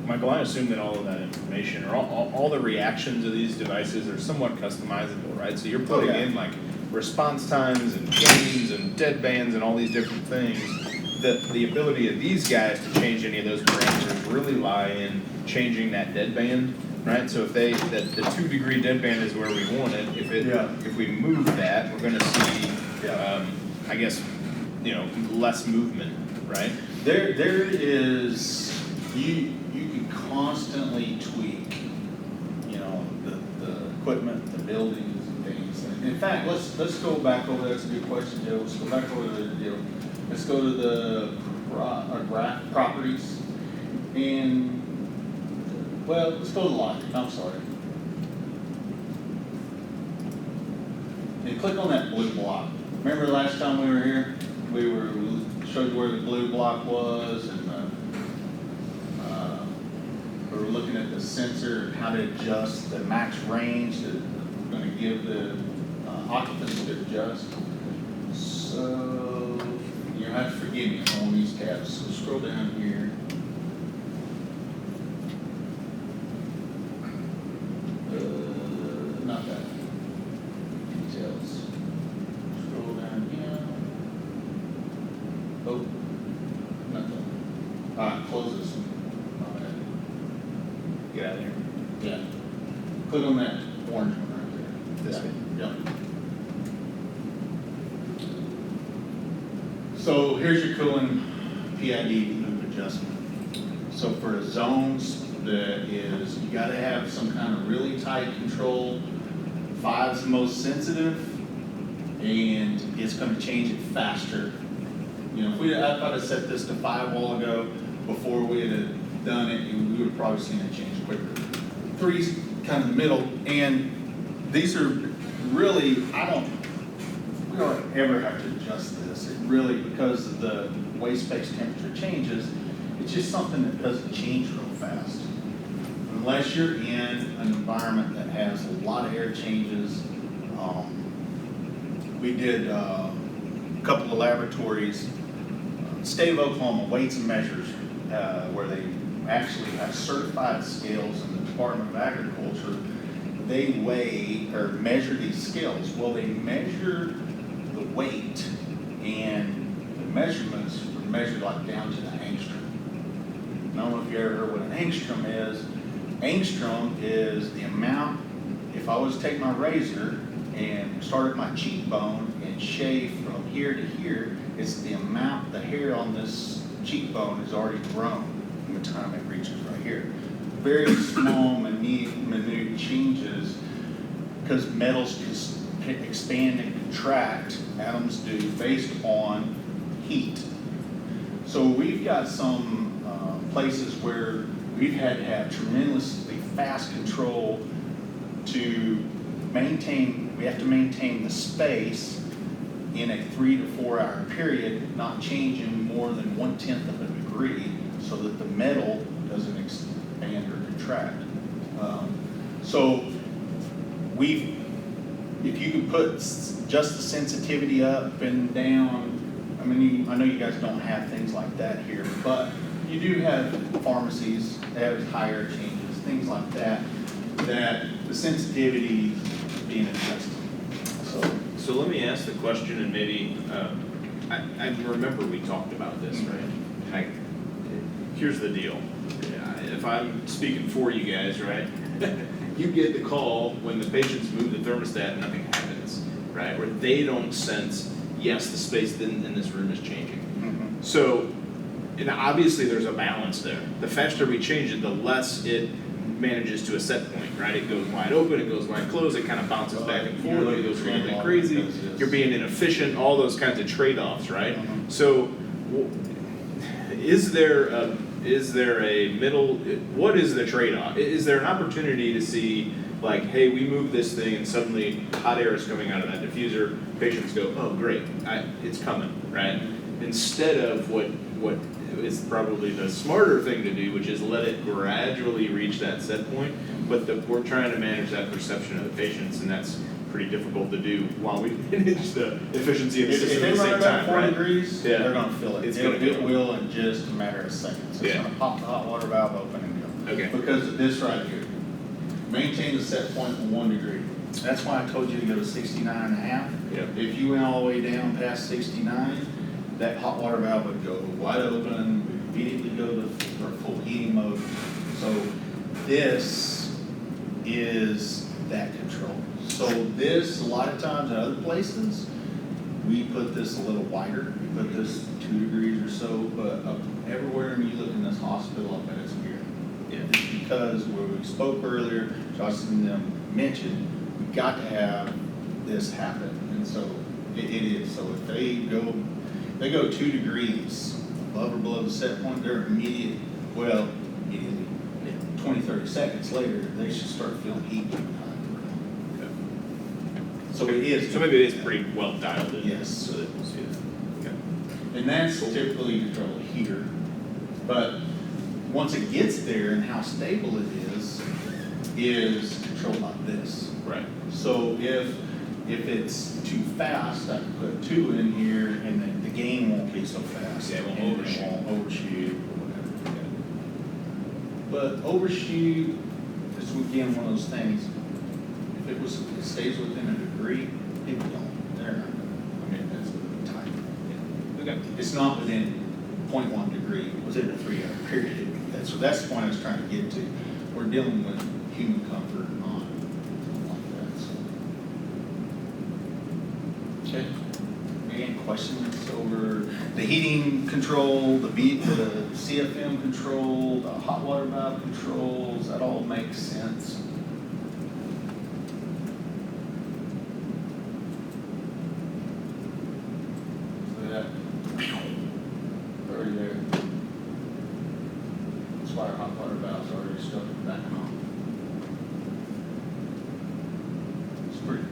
Michael, I assume that all of that information, or all the reactions of these devices are somewhat customizable, right? So you're putting yeah. in like response times and gains and dead bands and all these different things. The ability of these guys to change any of those parameters really lie in changing that dead band, right? So if the 2 degree dead band is where we want it, if we move that, we're gonna see, I guess, less movement, right? There is, you can constantly tweak, the equipment, the buildings and things. In fact, let's go back over, that's a good question, Joe. Let's go back over to the deal. Let's go to the properties and, let's go to the logic, I'm sorry. And click on that blue block. Remember the last time we were here? We showed you where the blue block was, and we were looking at the sensor and how to adjust the max range that we're going to give the occupants to adjust. So you have to forgive me on these tabs. So scroll down here. Not that. Details. Scroll down here. Oh, not that. Alright, close this one. Get out of here. Yeah. Click on that orange one right there. This one? Yep. So here's your cooling PID loop adjustment. So for zones, you gotta have some kind of really tight control. 5's the most sensitive, and it's gonna change it faster. If I'd have set this to 5 a while ago, before we had done it, we would have probably seen it change quicker. 3's kind of the middle, and these are really, we don't ever have to adjust this. It really, because of the way space temperature changes, it's just something that doesn't change real fast. Unless you're in an environment that has a lot of air changes. We did a couple of laboratories, state of Oklahoma, weights and measures, where they actually have certified scales in the Department of Agriculture. They weigh or measure these scales. Well, they measure the weight, and the measurements were measured like down to the angstrom. I don't know if you ever heard what an angstrom is. Angstrom is the amount, if I was to take my razor and start at my cheekbone and shave from here to here, it's the amount the hair on this cheekbone has already grown from the time it reaches right here. Very small, minute changes, because metals can expand and contract, atoms do, based on heat. So we've got some places where we've had to have tremendously fast control to maintain, we have to maintain the space in a 3 to 4 hour period, not changing more than 1/10 of a degree, so that the metal doesn't expand or contract. So we've if you could put just the sensitivity up and down, I mean, I know you guys don't have things like that here, but you do have pharmacies that have higher changes, things like that, that the sensitivity being adjusted. So let me ask the question, and maybe, I remember we talked about this, right? Here's the deal. If I'm speaking for you guys, right? You get the call when the patients move the thermostat and nothing happens, right? Where they don't sense, yes, the space in this room is changing. Mhm. So, and obviously there's a balance there. The faster we change it, the less it manages to a set point, right? It goes wide open, it goes wide closed, it kind of bounces back and forth, it goes a little bit crazy. You're being inefficient, all those kinds of trade-offs, right? Mhm. So, is there a middle, what is the trade-off? Is there an opportunity to see, like, hey, we move this thing and suddenly hot air is coming out of that diffuser, patients go, oh, great, it's coming, right? Instead of what is probably the smarter thing to do, which is let it gradually reach that set point, but we're trying to manage that perception of the patients, and that's pretty difficult to do while we manage the efficiency of the If system they at the run same it up time, 4 right? degrees, Yeah. they're gonna feel it. It's gonna It go. will in just a matter of seconds. It's Yeah. gonna pop the hot water valve open and go. Okay. Because of this right here. Maintain the set point of 1 degree. That's why I told you to go to 69.5. Yeah. If you went all the way down past 69, that hot water valve would go wide open, immediately go to full heating mode. So this is that control. So this, a lot of times in other places, we put this a little wider. We put this 2 degrees or so, but everywhere you look in this hospital, I bet it's here. Yeah. It's because where we spoke earlier, Josh and them mentioned, we got to have this happen. And so it is. So if they go 2 degrees above or below the set point, they're immediately, 20, 30 seconds later, they should start feeling heat coming out of the room. So it is. So maybe it is pretty well dialed in. Yes. So that we'll see that. Okay. And that's typically controlled here. But once it gets there and how stable it is controlled like this. Right. So if it's too fast, I can put 2 in here and then the gain won't be so fast. Yeah, it won't And overshoot. won't overshoot or whatever. But overshoot is again one of those things. If it stays within a degree, people don't. They're not. I mean, that's tight. Okay. It's not within 0.1 degree, within a 3-hour period. That's the point I was trying to get to. We're dealing with human comfort, not something like that. So. Okay. Any questions over the heating control, the CFM control, the hot water valve controls? That all makes sense. That already there. That's why our hot water valve's already stuck in the back on. It's pretty,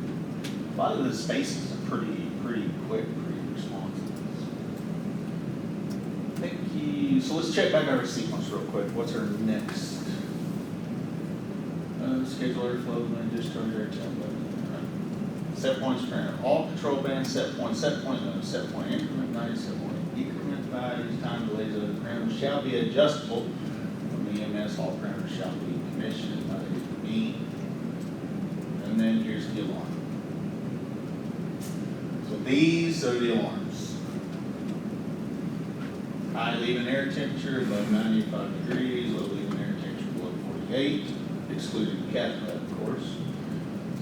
a lot of the spaces are pretty quick, pretty responsive. So let's check back our sequence real quick. What's our next? Schedule airflow, and discharge air template. Set points for all control bands, set point limit, set point increment values, set point decrement values, time delays of the parameters shall be adjustable from the EMS. All parameters shall be commissioned by the E. And then here's the alarm. So these are the alarms. High leaving air temperature above 95 degrees, low leaving air temperature below 48, excluding the cat bed, of course.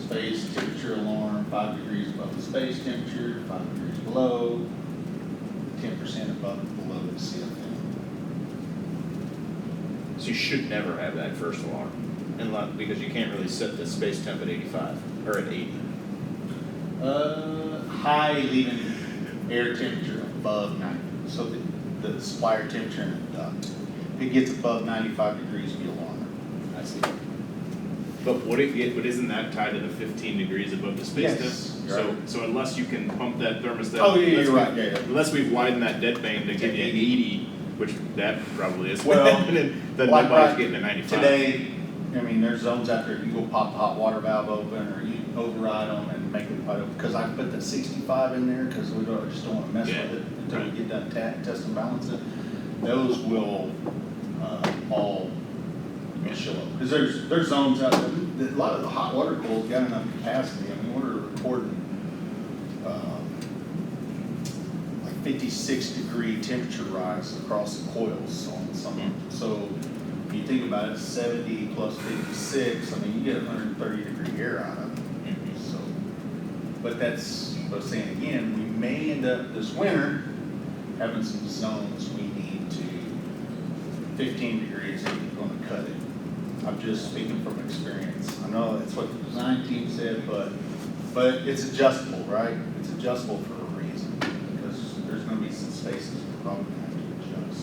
Space temperature alarm, 5 degrees above the space temperature, 5 degrees below, 10% above below the CFM. So you should never have that first alarm, because you can't really set the space temp at 85 or at 80. High leaving air temperature above 90. So the supplier temperature in the duct. If it gets above 95 degrees, be alarmed. I see. But isn't that tied to the 15 degrees above the space Yes, temp? you're right. So unless you can pump that thermostat. Oh, yeah, unless you're we- right, yeah. Unless we've widened that dead band to give you 80, which that probably is. Well, then like nobody's right getting to 95. Today, I mean, there's zones out there, you go pop the hot water valve open or you override them and and make it, because I put the 65 in there, because we just don't want to mess with it until we get done test and balance it. Those will all show up. Because there's zones out there, a lot of the hot water cools got enough capacity. I mean, we're recording like 56-degree temperature rise across the coils on some. So if you think about it, 70 plus 56, I mean, you get 130-degree air out of it. So, but that's what I'm saying again, we may end up this winter having some zones we need to 15 degrees if you're going to cut it. I'm just speaking from experience. I know that's what the design team said, but it's adjustable, right? It's adjustable for a reason, because there's going to be some spaces we're probably going to have to adjust.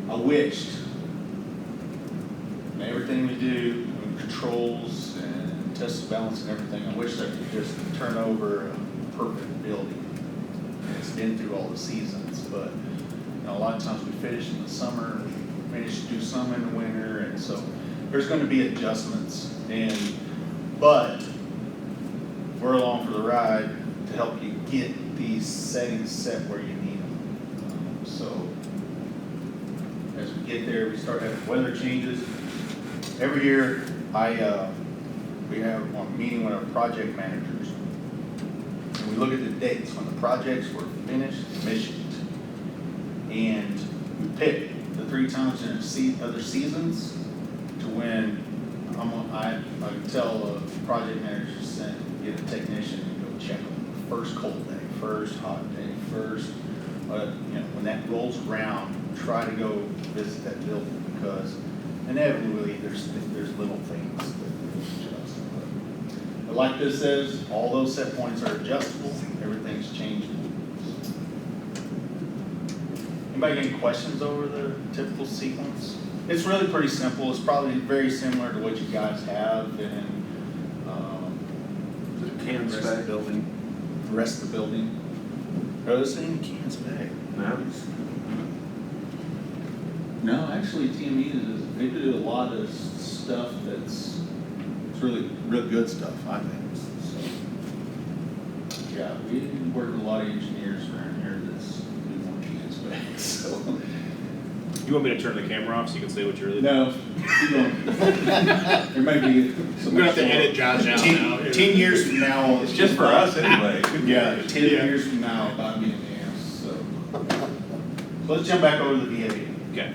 I wished everything we do, and controls and test and balance and everything, I wish I could just turn over a perfect building. It's been through all the seasons, but you know, a lot of times we finish in the summer, we finish to do some in the winter, and so there's going to be adjustments. But we're along for the ride to help you get these settings set where you need them. So as we get there, we start having weather changes. Every year, we have a meeting with our project managers, and we look at the dates when the projects were finished, commissioned, and we pick the 3 times in other seasons to when I tell the project manager to get a technician and go check them. First cold day, first hot day, first, when that rolls around, try to go visit that building, because inevitably there's little things that we adjust. But like this says, all those set points are adjustable. Everything's changing. Anybody got any questions over the typical sequence? It's really pretty simple. It's probably very similar to what you guys have in The can spec building. the rest of the building. Are those in cans bag? No, actually, TME they do a lot of stuff it's really real good stuff, I think. So, yeah, we work with a lot of engineers around here that's do more cans bag. So. You want me to turn the camera off so you can say what you really do? No, keep going. There may be. I'm gonna have to edit Josh out now. 10 years from now. It's just for us anyway. Yeah, 10 years from now, about me and Vance, so. Let's jump back over to the VAV. Okay.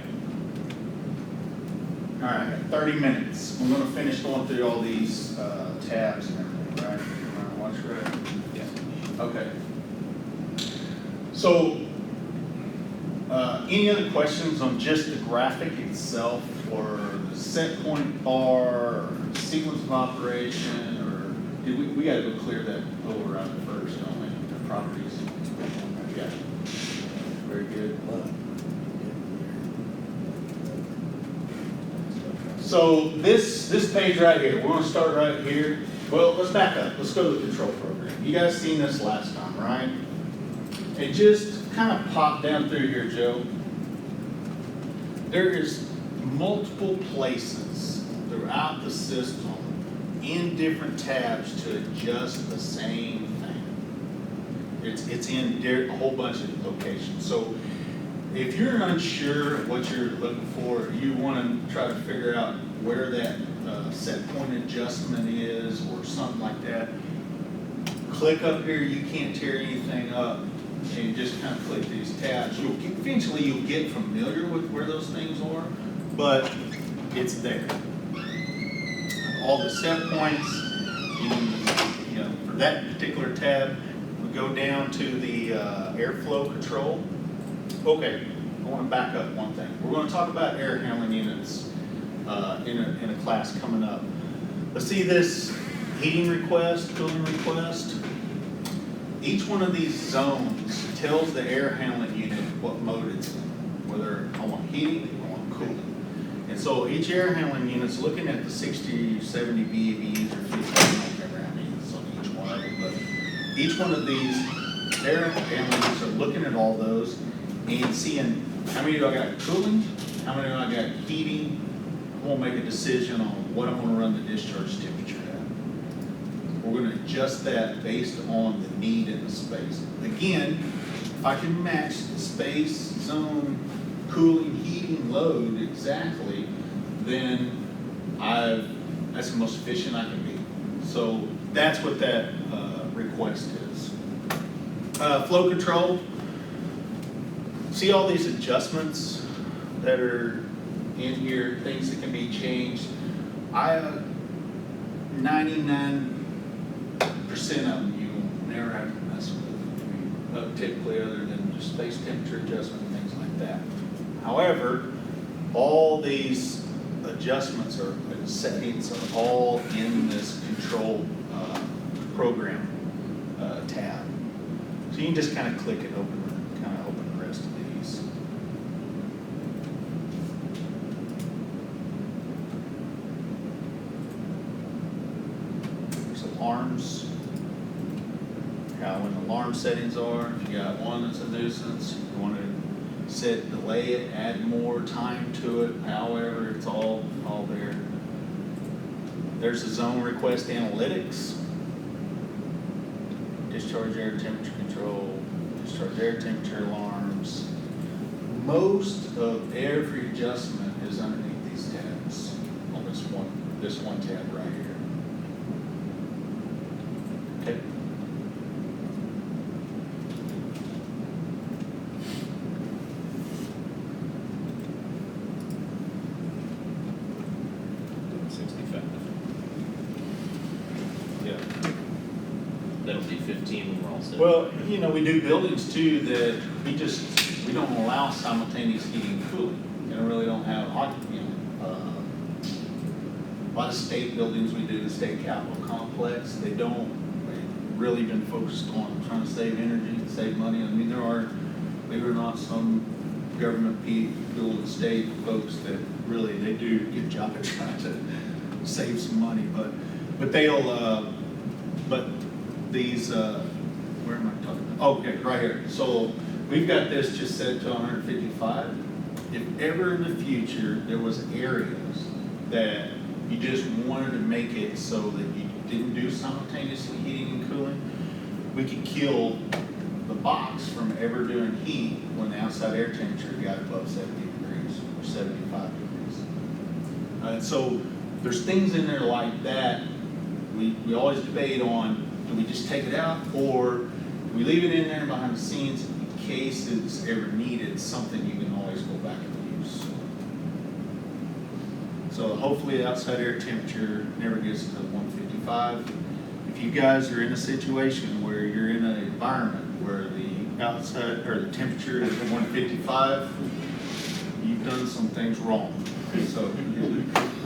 All right, 30 minutes. We're gonna finish going through all these tabs and everything, right? Watch right. Yeah. Okay. So, any other questions on just the graphic itself, or the set point bar, or sequence of operation, or did we gotta go clear that over on it first, don't we? The properties. Yeah. Very good. So this page right here, we're gonna start right here. Well, let's back up. Let's go to the control program. You guys seen this last time, right? It just kind of popped down through here, Joe. There is multiple places throughout the system in different tabs to adjust the same thing. It's in a whole bunch of locations. So if you're unsure of what you're looking for, you want to try to figure out where that set point adjustment is or something like that, click up here. You can't tear anything up. And you just kind of click these tabs. Eventually you'll get familiar with where those things are, but it's there. All the set points, for that particular tab, we go down to the airflow control. Okay, I want to back up one thing. We're going to talk about air handling units in a class coming up. Let's see this heating request, cooling request. Each one of these zones tells the air handling unit what mode it's in, whether I want heating or I want cooling. And so each air handling unit's looking at the 60, 70 VAVs or 50, whatever I mean, it's on each one of them. But each one of these air handling units are looking at all those and seeing how many do I got cooling, how many do I got heating. I'm gonna make a decision on what I'm gonna run the discharge temperature at. We're gonna adjust that based on the need in the space. Again, if I can match the space, zone, cooling, heating load exactly, then that's the most efficient I can be. So that's what that request is. Flow control. See all these adjustments that are in here, things that can be changed. 99% of them you will never have to mess with. Typically, other than just space temperature adjustment and things like that. However, all these adjustments or settings are all in this control program tab. So you can just kind of click and open the rest of these. There's alarms. How when the alarm settings are. If you got one that's a nuisance, you want to set, delay it, add more time to it. However, it's all there. There's the zone request analytics. Discharge air temperature control, discharge air temperature alarms. Most of every adjustment is underneath these tabs on this one tab right here. Okay. That'll be 15 when we're all set. Well, you know, we do buildings too that we don't allow simultaneous heating and cooling. You know, really don't have hot, you know, a lot of state buildings we do, the state capitol complex, they've really been focused on trying to save energy, save money. I mean, there are, believe it or not, some government people and state folks that really, they do a good job at trying to save some money, but these, where am I talking about? Okay, right here. So we've got this just set to 155. If ever in the future there was areas that you just wanted to make it so that you didn't do simultaneously heating and cooling, we could kill the box from ever doing heat when the outside air temperature got above 70 degrees or 75 degrees. So there's things in there like that. We always debate on, do we just take it out, or do we leave it in there behind the scenes in case it's ever needed, something you can always go back and use. So hopefully the outside air temperature never gets to 155. If you guys are in a situation where you're in an environment where the outside or the temperature is 155, you've done some things wrong. So,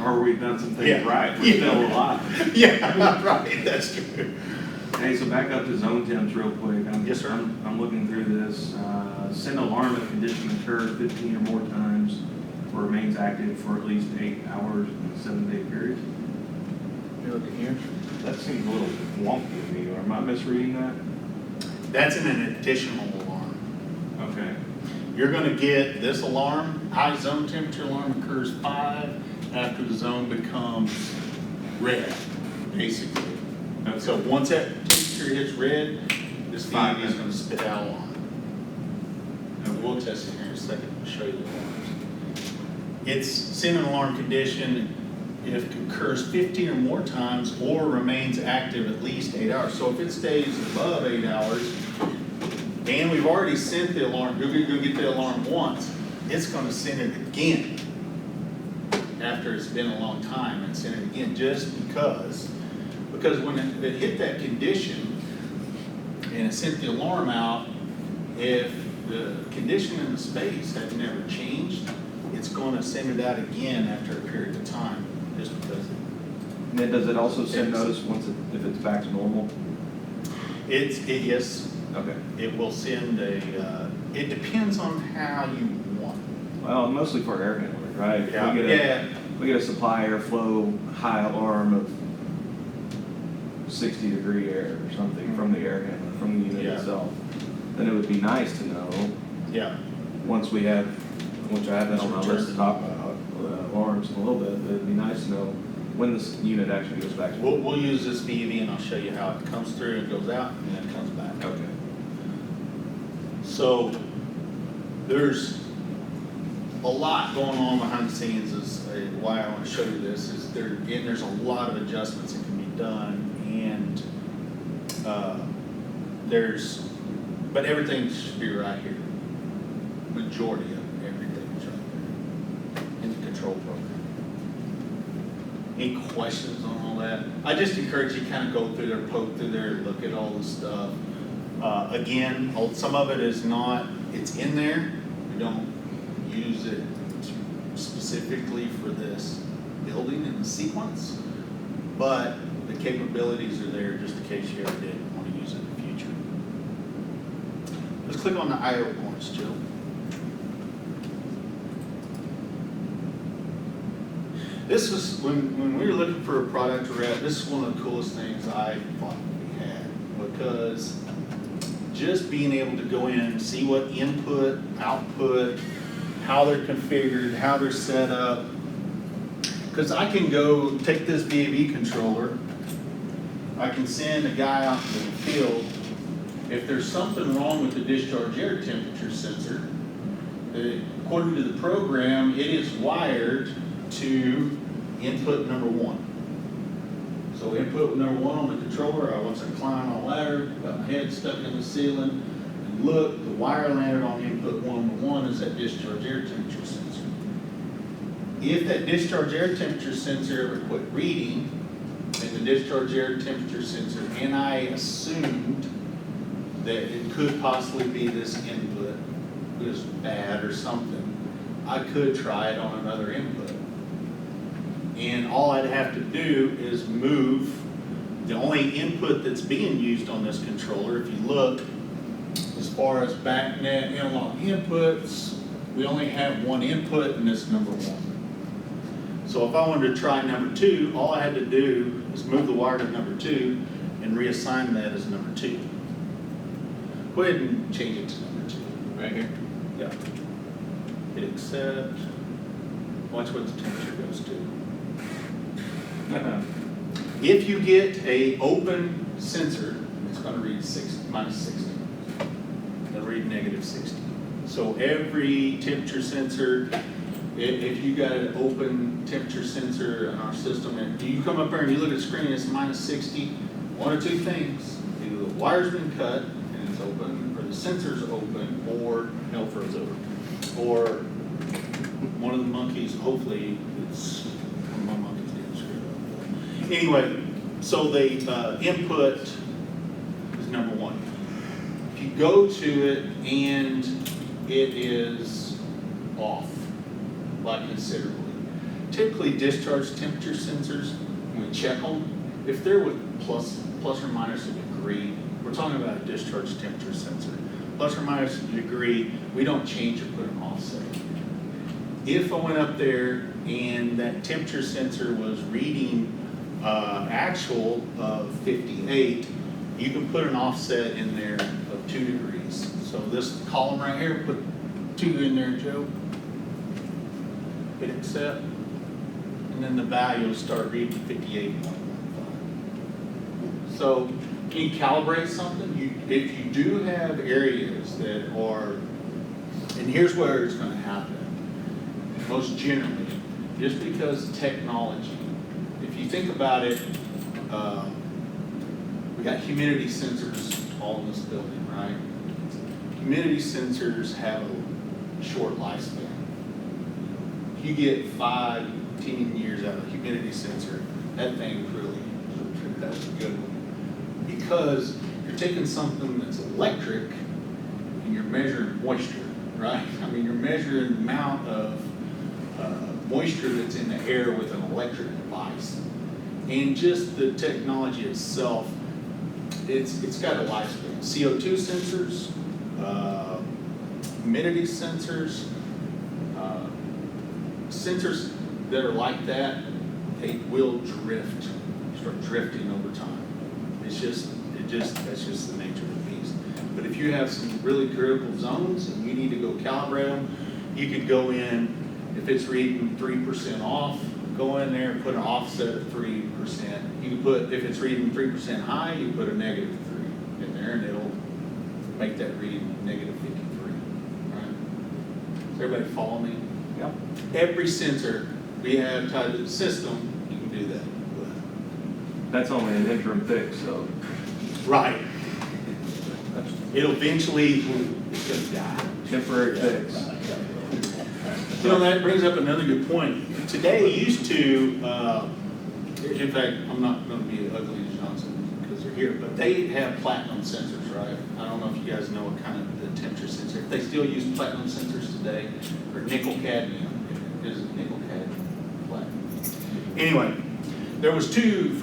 Or we've done some things Yeah. right, we're still alive. yeah, right, that's true. Hey, so back up to zone temps real quick. Yes, sir. I'm looking through this. Send alarm if condition occurs 15 or more times or remains active for at least 8 hours in a 7-day period. You look at here. That seems a little wonky to me, or am I misreading that? That's an additional alarm. Okay. You're gonna get this alarm, high zone temperature alarm occurs 5 after the zone becomes red, basically. Okay. So once that temperature hits red, this 5 VAV is gonna spit out alarm. And we'll test it here in a second and show you the alarms. It's in an alarm condition if it occurs 15 or more times or remains active at least 8 hours. So if it stays above 8 hours, and we've already sent the alarm, go get the alarm once, it's gonna send it again after it's been a long time, and send it again just because when it hit that condition and it sent the alarm out, if the condition in the space had never changed, it's gonna send it out again after a period of time, just because And then does it also send notice once if it's back to normal? yes, Okay. it will send it depends on how you want. Well, mostly for air handling, right? If Yeah. We get a supply airflow high alarm of 60 degree air or something from the air handler, from the unit Yeah. itself. Then it would be nice to know, Yeah. which I have that on my list to talk about, alarms in a little bit, but it'd be nice to know when this unit actually goes back. We'll use this VAV and I'll show you how it comes through and goes out and then comes back. Okay. So there's a lot going on behind the scenes is why I want to show you this is there's a lot of adjustments that can be done and but everything should be right here. Majority of everything is right there in the control program. Any questions on all that? I just encourage you to kind of go through there, poke through there, look at all the stuff. Again, some of it is not, it's in there. We don't use it specifically for this building and the sequence, but the capabilities are there just in case you ever did want to use it in the future. Let's click on the IO points, Jill. This is, when we were looking for a product rep, this is one of the coolest things I thought we had, because just being able to go in, see what input, output, how they're configured, how they're set up. Because I can go take this VAV controller, I can send a guy out to the field. If there's something wrong with the discharge air temperature sensor, according to the program, it is wired to input number 1. So input number 1 on the controller, I want to climb on a ladder, got my head stuck in the ceiling, and look, the wire landed on input 1 is that discharge air temperature sensor. If that discharge air temperature sensor ever quit reading, and the discharge air temperature sensor, and I assumed that it could possibly be this input was bad or something, I could try it on another input. And all I'd have to do is move the only input that's being used on this controller. If you look, as far as backnet analog inputs, we only have one input and it's number 1. So if I wanted to try number 2, all I had to do is move the wire to number 2 and reassign that as number 2. Go ahead and change it to number 2. Right here? Yeah. Hit accept. Watch what the temperature goes to. If you get a open sensor, it's going to read minus 60. It'll read negative 60. So every temperature sensor, if you got an open temperature sensor in our system, and you come up there and you look at the screen, it's minus 60, one or two things. Either the wire's been cut and it's open, or the sensor's open, or No frozen. or one of the monkeys, hopefully it's one of my monkeys getting screwed up. Anyway, so the input is number 1. If you go to it and it is off, like considerably. Typically discharge temperature sensors, when we check them, if they're with plus or minus a degree, we're talking about a discharge temperature sensor. Plus or minus a degree, we don't change or put an offset. If I went up there and that temperature sensor was reading actual of 58, you can put an offset in there of 2 degrees. So this column right here, put 2 in there, Joe. Hit accept, and then the value will start reading 58.15. So can you calibrate something? If you do have areas that are, and here's where it's going to happen, most generally, just because technology, if you think about it, we got humidity sensors all in this building, right? Humidity sensors have a short lifespan. If you get 5-10 years out of a humidity sensor, that thing really, that's a good one. Because you're taking something that's electric and you're measuring moisture, right? I mean, you're measuring the amount of moisture that's in the air with an electric device. And just the technology itself, it's got a lifespan. CO2 sensors, humidity sensors, sensors that are like that, they will drift, start drifting over time. That's just the nature of the beast. But if you have some really critical zones and you need to go calibrate them, you could go in, if it's reading 3% off, go in there and put an offset of 3%. You can put, if it's reading 3% high, you put a negative 3 in there and it'll make that read negative 53, right? Does everybody follow me? Yep. Every sensor we have tied to the system, you can do that with. That's only an interim fix, so. Right. It'll eventually, it's gonna die. Temporary fix. You know, that brings up another good point. Today used to, in fact, I'm not gonna be ugly to Johnson because they're here, but they have platinum sensors, right? I don't know if you guys know what kind of the temperature sensor, if they still use platinum sensors today, or nickel cadmium, is it nickel cadmium, platinum? Anyway, there was two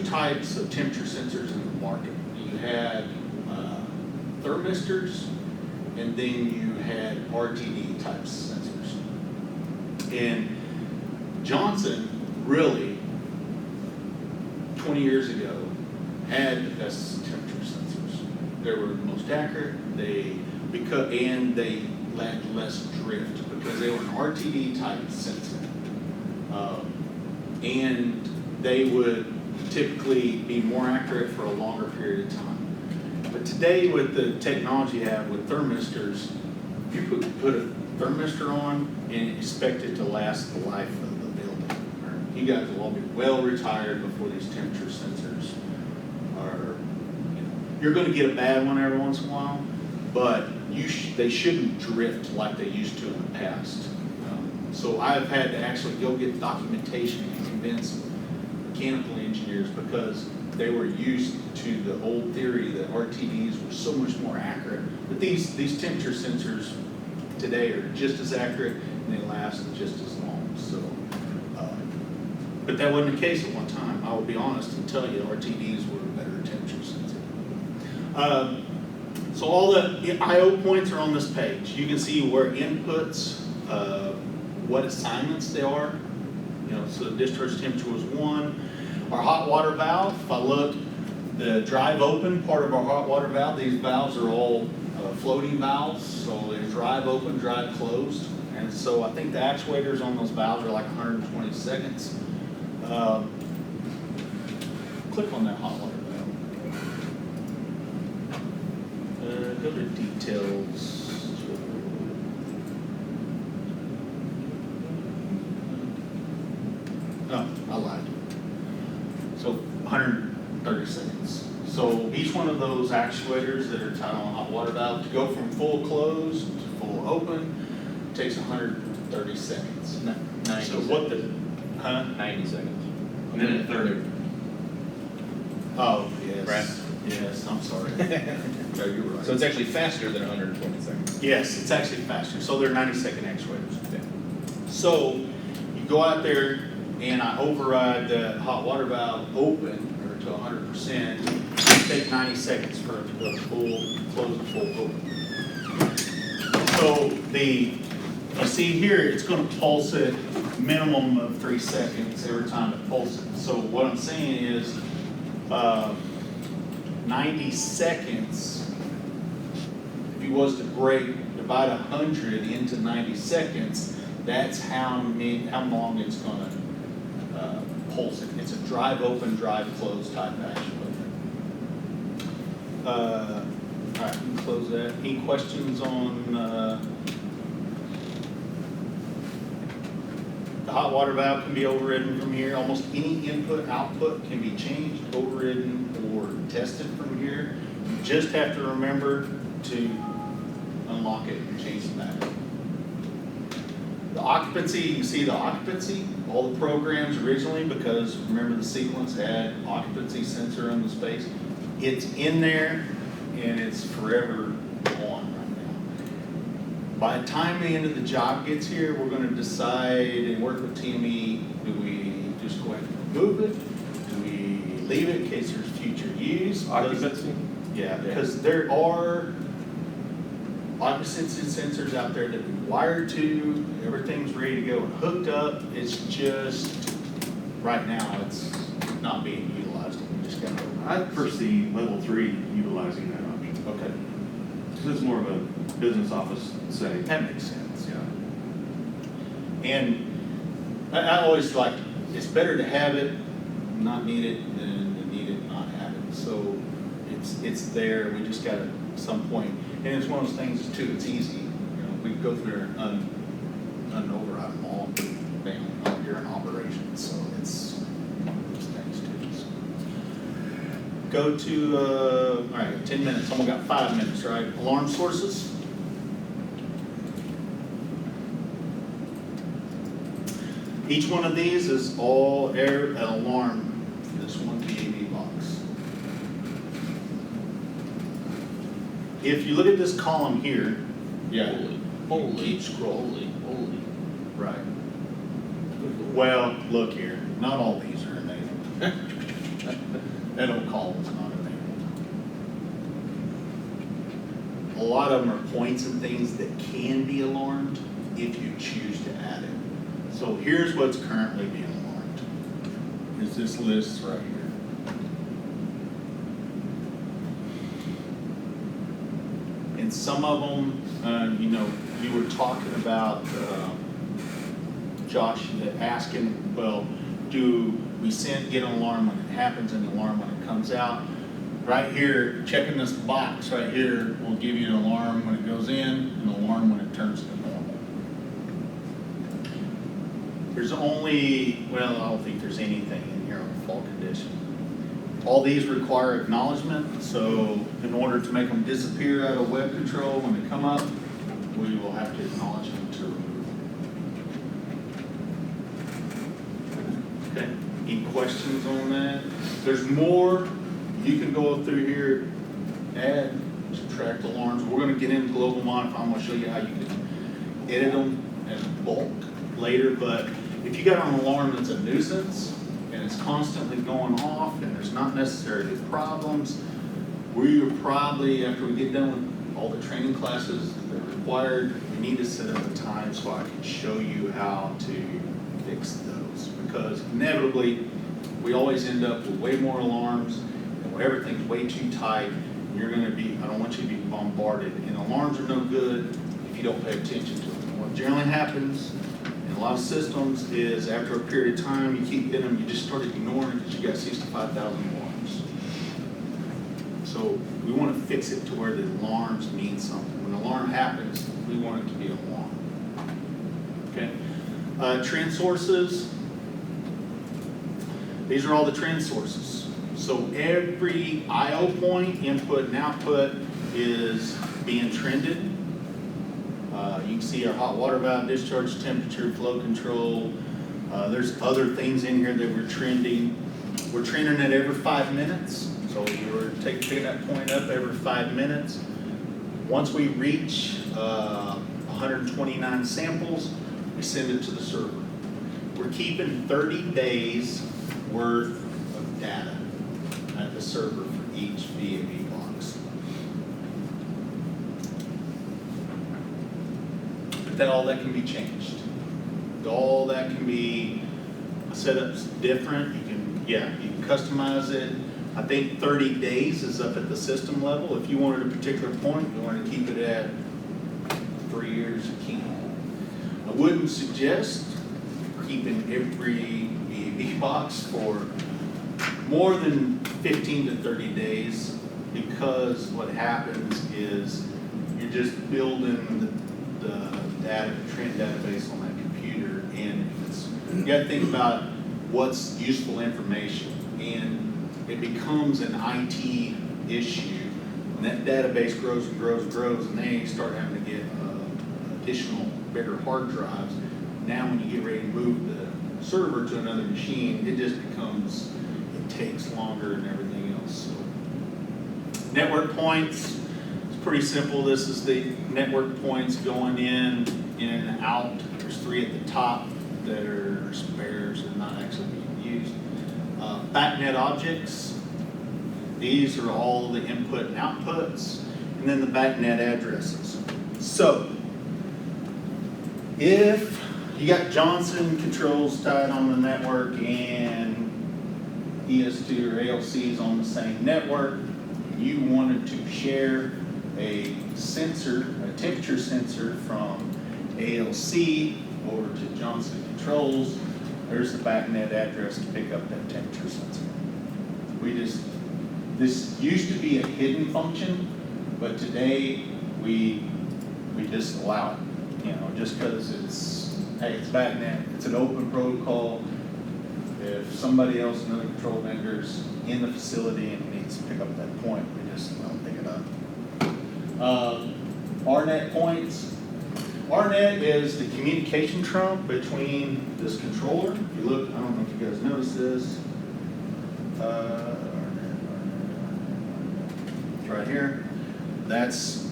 types of temperature sensors in the market. You had thermistors, and then you had RTD type sensors. And Johnson really, 20 years ago, had the best temperature sensors. They were the most accurate, and they had less drift because they were an RTD type sensor. And they would typically be more accurate for a longer period of time. But today, with the technology you have with thermistors, you put a thermistor on and expect it to last the life of the building. You guys will all be well retired before these temperature sensors are, you're gonna get a bad one every once in a while, but they shouldn't drift like they used to in the past. So I've had to actually go get documentation and convince mechanical engineers because they were used to the old theory that RTDs were so much more accurate. But these temperature sensors today are just as accurate and they last just as long. So, but that wasn't the case at one time. I will be honest and tell you RTDs were a better temperature sensor. So all the I/O points are on this page. You can see where inputs, what assignments they are. So the discharge temperature was 1. Our hot water valve, if I look, the drive open part of our hot water valve, these valves are all floating valves. So they drive open, drive closed. And so I think the actuators on those valves are like 120 seconds. Click on that hot water valve. Go to details. No, I lied. So 130 seconds. So each one of those actuators that are tied on a hot water valve to go from full close to full open takes 130 seconds. 90 So what the, 90 seconds. Minute 30. Oh, yes. Right. Yes, I'm sorry. No, you're right. So it's actually faster than 120 seconds. Yes, it's actually faster. So they're 90-second actuators. Okay. So you go out there and I override the hot water valve open or to 100%. Take 90 seconds for it to go full close and full open. So you see here, it's going to pulse it minimum of 3 seconds every time it pulses. So what I'm saying is 90 seconds, if you was to divide 100 into 90 seconds, that's how long it's going to pulse it. It's a drive open, drive close type actuator. All right, we can close that. Any questions on the hot water valve can be overridden from here. Almost any input, output can be changed, overridden, or tested from here. You just have to remember to unlock it and change the battery. The occupancy, you can see the occupancy, all the programs originally, because remember the sequence had occupancy sensor in the space. It's in there and it's forever on right now. By the time the end of the job gets here, we're going to decide and work with TME, do we just go ahead and remove it? Do we leave it in case there's future use? Occupancy? Yeah, because there are occupancy sensors out there that we wired to, everything's ready to go and hooked up. It's just, right now, it's not being utilized. We just got to. I foresee level 3 utilizing that option. Okay, Because it's more of a business office setting. that makes sense. Yeah. And I always like, it's better to have it, not need it, than to need it, not have it. So it's there, we just gotta, some point, and it's one of those things too, it's easy. You know, we go through an override them all, bam, you're in operation, so it's one of those things too. So. Go to, all right, 10 minutes, almost got 5 minutes, right? Alarm sources. Each one of these is all an alarm for this one VAV box. If you look at this column here, yeah, keep scrolling, right. Well, look here, not all these are enabled. That old column's not enabled. A lot of them are points and things that can be alarmed if you choose to add it. So here's what's currently being alarmed. Is this list right here. And some of them, you know, you were talking about, Josh, asking, well, do we get an alarm when it happens and an alarm when it comes out? Right here, checking this box right here will give you an alarm when it goes in, and an alarm when it turns to normal. There's only, well, I don't think there's anything in here on fault condition. All these require acknowledgement, so in order to make them disappear out of web control when they come up, we will have to acknowledge them to remove. Okay, any questions on that? There's more. You can go through here, add, subtract alarms. We're going to get into global modify. I'm going to show you how you can edit them as bulk later, but if you got an alarm that's a nuisance and it's constantly going off and there's not necessarily problems, we are probably, after we get done with all the training classes that are required, we need to set up a time so I can show you how to fix those, because inevitably we always end up with way more alarms and when everything's way too tight, you're going to be, I don't want you to be bombarded, and alarms are no good if you don't pay attention to them. What generally happens in a lot of systems is after a period of time, you keep hitting them, you just start ignoring it because you got 65,000 alarms. So we want to fix it to where the alarms mean something. When an alarm happens, we want it to be an alarm. Okay. Trend sources. These are all the trend sources. So every I/O point, input and output, is being trended. You can see our hot water valve, discharge temperature, flow control. There's other things in here that we're trending. We're trending it every 5 minutes. So we're taking that point up every 5 minutes. Once we reach 129 samples, we send it to the server. We're keeping 30 days worth of data at the server for each VAV box. But all that can be changed. All that can be, setup's different. You can customize it. I think 30 days is up at the system level. If you wanted a particular point, you want to keep it at 3 years, you can. I wouldn't suggest keeping every VAV box for more than 15 to 30 days, because what happens is you're just building the trend database on that computer, and you got to think about what's useful information, and it becomes an IT issue, and that database grows and grows and grows, and they start having to get additional bigger hard drives. Now when you get ready to move the server to another machine, it just becomes, it takes longer and everything else. So, network points, it's pretty simple. This is the network points going in and out. There's 3 at the top that are spares and not actually being used. BACnet objects, these are all the input and outputs, and then the BACnet addresses. So, if you got Johnson controls tied on the network and ES2 or ALCs on the same network, you wanted to share a sensor, a temperature sensor from ALC over to Johnson controls, there's the BACnet address to pick up that temperature sensor. This used to be a hidden function, but today we just allow it, you know, just because hey, it's BACnet, it's an open protocol. If somebody else, another control vendor's in the facility and needs to pick up that point, we just pick it up. RNet points. RNet is the communication trunk between this controller. If you look, I don't know if you guys noticed this. It's right here.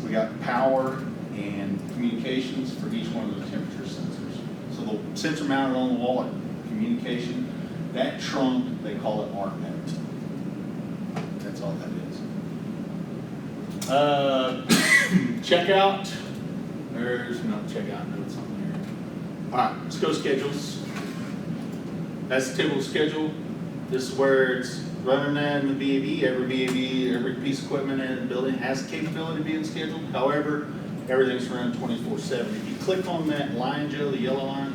We got power and communications for each one of those temperature sensors. So the sensor mounted on the wall, communication, that trunk, they call it RNet. That's all that is. Checkout. There's no checkout notes on here. All right, let's go schedules. That's the table of schedule. This is where it's running that in the VAV. Every piece of equipment in the building has the capability of being scheduled. However, everything's running 24/7. If you click on that line, Joe, the yellow line,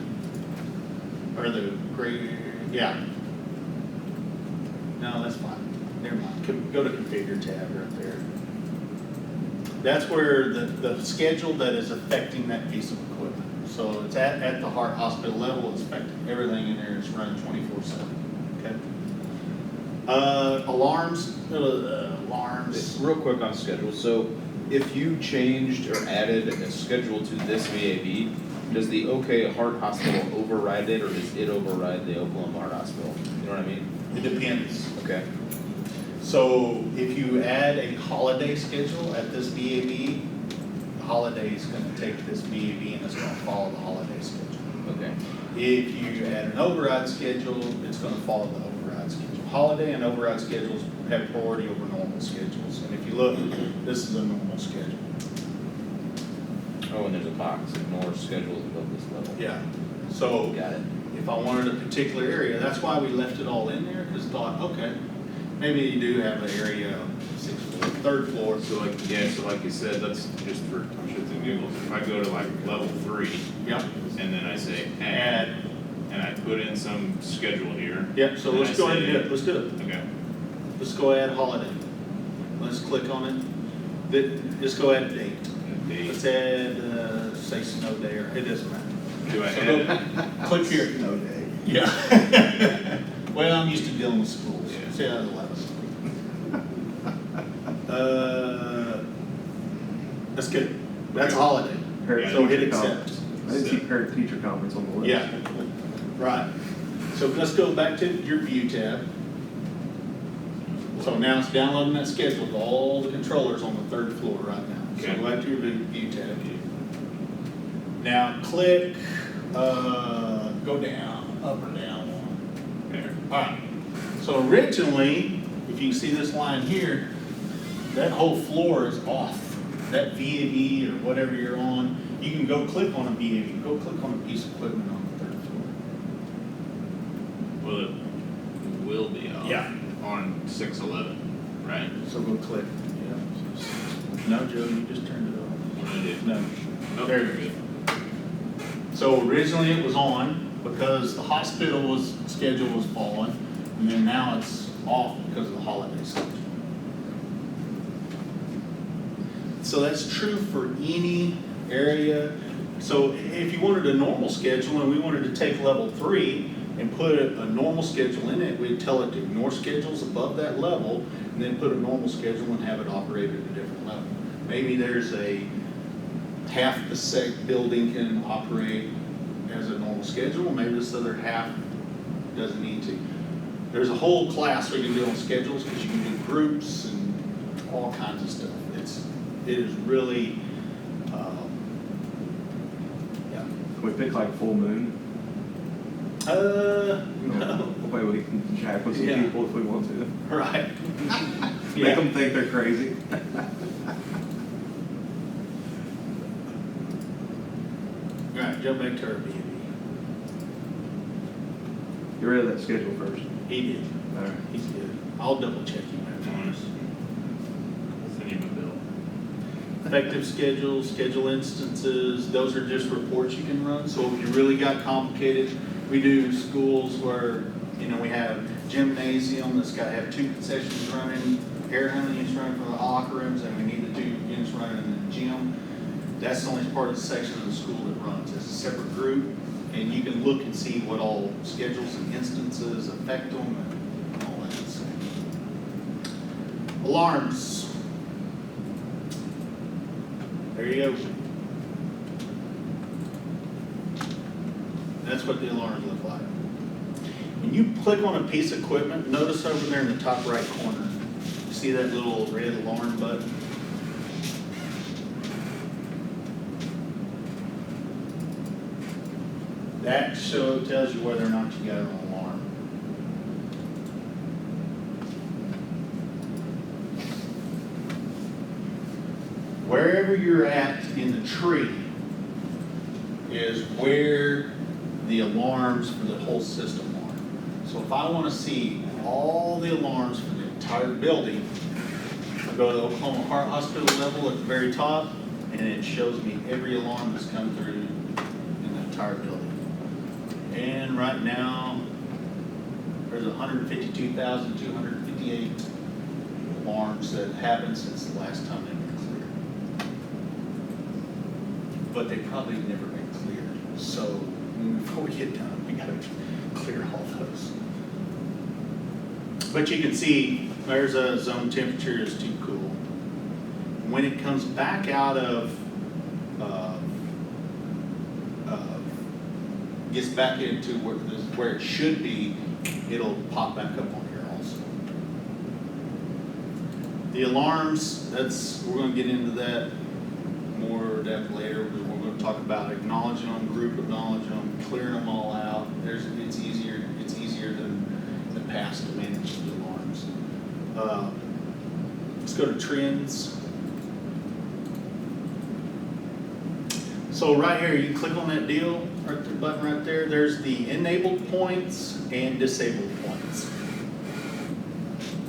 or the gray, yeah. No, that's fine. Never mind. Go to configure tab right there. That's where the schedule that is affecting that piece of equipment. So it's at the heart hospital level, it's affecting everything in there, it's running 24/7, okay? Alarms. Real quick on schedule, so if you changed or added a schedule to this VAV, does the OK Heart Hospital override it, or does it override the Oklahoma Heart Hospital? You know what I mean? It depends. Okay. So if you add a holiday schedule at this VAV, the holiday is gonna take this VAV and it's gonna follow the holiday schedule. Okay. If you add an override schedule, it's gonna follow the override schedule. Holiday and override schedules have priority over normal schedules. And if you look, this is a normal schedule. Oh, and there's a box, ignore schedules above this level. Yeah. So Got it. if I wanted a particular area, that's why we left it all in there, because thought, okay, maybe you do have an area, 6th floor, 3rd floor. So like you said, that's just for shits and giggles. If I go to like level 3, Yep. and then I say add, and I put in some schedule here. Yep, so and let's I go ahead and say- do it. Let's do it. Okay. Let's go add holiday. Let's click on it. Let's go add date. Date. Let's add, say snow day, or it doesn't matter. Do I So add go, click here. Snow day. Yeah. Well, I'm used to dealing with schools. Yeah. Say that 11. That's good. That's a holiday. So hit accept. I didn't see parent teacher conference on the list. Yeah, right. So let's go back to your view tab. So now it's downloading that schedule of all the controllers on the 3rd floor right now. So Okay. go back to your view tab. Now click, go down, up or down one. There. All right. So originally, if you see this line here, that whole floor is off. That VAV or whatever you're on, you can go click on a VAV, go click on a piece of equipment on the 3rd floor. Well, it will be off. Yeah. On 6/11, right? So go click. Yeah. No, Joe, you just turned it off. What I did. No. Oh, There very it is. So originally it was on because the hospital schedule was falling, and then now it's off because of the holiday schedule. So that's true for any area. So if you wanted a normal schedule and we wanted to take level 3 and put a normal schedule in it, we'd tell it to ignore schedules above that level and then put a normal schedule and have it operate at a different level. Maybe there's half the building can operate as a normal schedule, maybe this other half doesn't need to. There's a whole class we can do on schedules because you can do groups and all kinds of stuff. It is really, yeah. Can we pick like full moon? No. Way we can chat with some Yeah. people if we want to. Right. Make Yeah. them think they're crazy. Right, jump back to our B&B. Get rid of that schedule first. He did, All right. he's good. I'll double check him after this. Send him a bill. Effective schedules, schedule instances, those are just reports you can run. So if you really got complicated, We do schools where, you know, we have gymnasium that's got to have 2 concessions running, air handling units running for the locker rooms, and we need the 2 units running in the gym. That's the only part of the section of the school that runs. It's a separate group, and you can look and see what all schedules and instances affect them and all that. So. Alarms. There you go. That's what the alarms look like. When you click on a piece of equipment, notice over there in the top right corner, you see that little red alarm button? That tells you whether or not you got an alarm. Wherever you're at in the tree is where the alarms for the whole system are. So if I want to see all the alarms for the entire building, I go to the Oklahoma Heart Hospital level at the very top, and it shows me every alarm that's come through in the entire building. And right now, there's 152,258 alarms that happened since the last time they've been cleared. But they probably never been cleared. So before we get done, we gotta clear all those. But you can see there's a zone temperature is too cool. When it comes back out of gets back into where it should be, it'll pop back up on here also. The alarms, we're going to get into that more depth later. We're going to talk about acknowledging them, group acknowledging them, clearing them all out. It's easier than the past to manage the alarms. Let's go to trends. So right here, you click on that deal, right, the button right there, there's the enabled points and disabled points.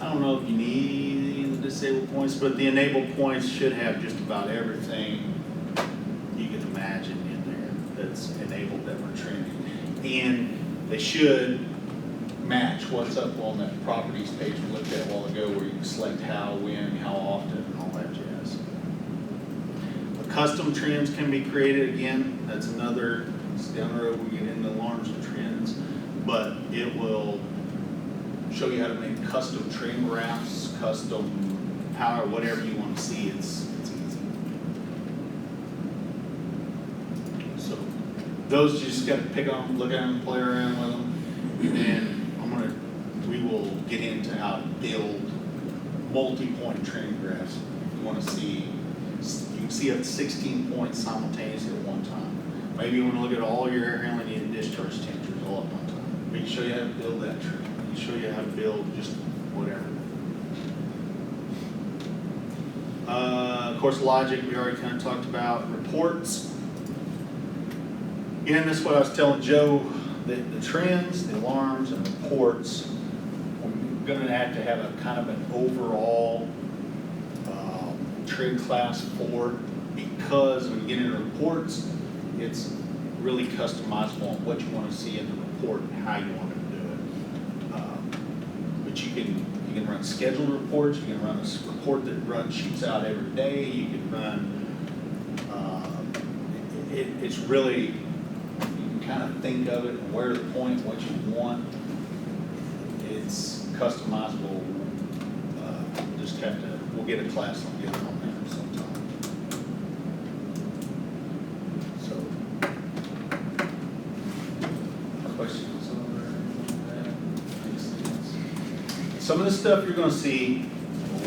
I don't know if you need any of the disabled points, but the enabled points should have just about everything you can imagine in there that's enabled that we're trending. And they should match what's up on that properties page we looked at a while ago where you can select how, when, how often, and all that jazz. Custom trends can be created again. That's another, down the road we get into alarms and trends, but it will show you how to make custom trend graphs, custom power, whatever you want to see. It's easy. So those you just got to pick on, look at them, play around with them, and we will get into how to build multi-point trend graphs. If you want to see. You can see up to 16 points simultaneously at one time. Maybe you want to look at all your air handling and discharge temperatures all at one time. We can show you how to build that tree. We can show you how to build just whatever. Of course, logic we already kind of talked about. Reports. Again, that's what I was telling Joe. The trends, the alarms, and reports. We're going to have a kind of an overall trend class 4 because when you get into reports, it's really customizable on what you want to see in the report and how you want to do it. But you can run scheduled reports. You can run a report that shoots out every day. You can run. It's really you can kind of think of it and where to point what you want. It's customizable. We'll just have to. We'll get a class on getting on that sometime. So, questions on that? Some of the stuff you're going to see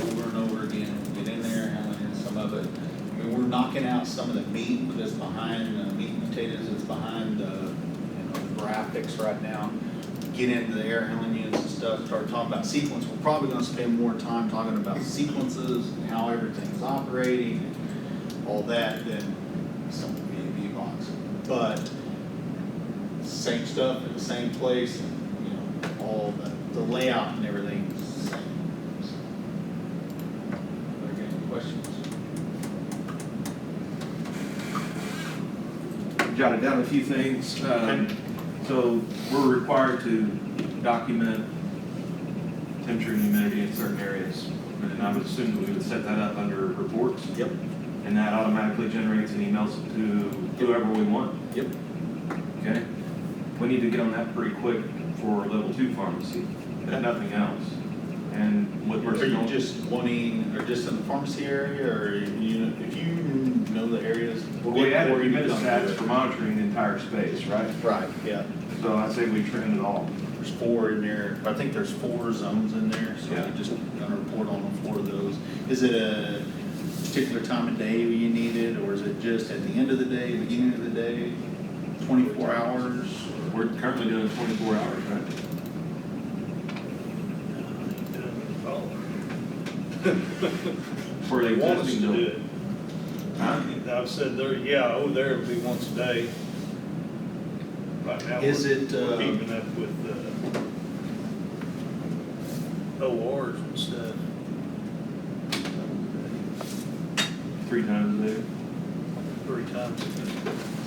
over and over again. We'll get in there, handling some of it. I mean, we're knocking out some of the meat that's behind the meat and potatoes that's behind the graphics right now. Get into the air handling units and stuff, start talking about sequence. We're probably going to spend more time talking about sequences and how everything's operating and all that than some of the VAV box. But same stuff in the same place, and all the layout and everything is the same. So, any questions? Jotted down a few things. So we're required to document temperature and humidity in certain areas. And I would assume that we would set that up under reports. Yep. And that automatically generates an email to whoever we want. Yep. Okay? We need to get on that pretty quick for level 2 pharmacy, if nothing else. And what we're Are you going, just wanting, or just in the pharmacy area, or you, if you know the areas? we added before you come humidistats to for it? monitoring the entire space, right? Right, yeah. So I'd say we trimmed it all. There's 4 in there, I think there's 4 zones in there, so Yeah. you just gonna report on the 4 of those. Is it a particular time of day you need it, or is it just at the end of the day, beginning of the day, 24 hours? We're currently doing 24 hours, right? For the Want us existing to do building. it. Huh? I've said there, yeah, over there it'll be once a day. Right now, Is we're it, keeping up with ORs and stuff. 3 times a day. 3 times a day.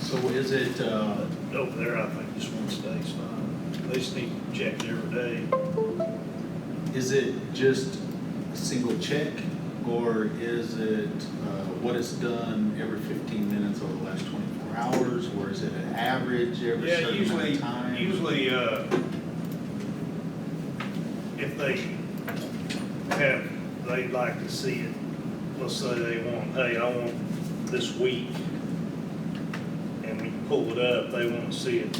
So is it, Over there, I think just once a day is fine. They just need to check it every day. is it just a single check, or is it what it's done every 15 minutes over the last 24 hours, or is it an average every Yeah, certain amount of time? usually, if they'd like to see it, let's say they want, hey, I want this week, and we pull it up, they want to see it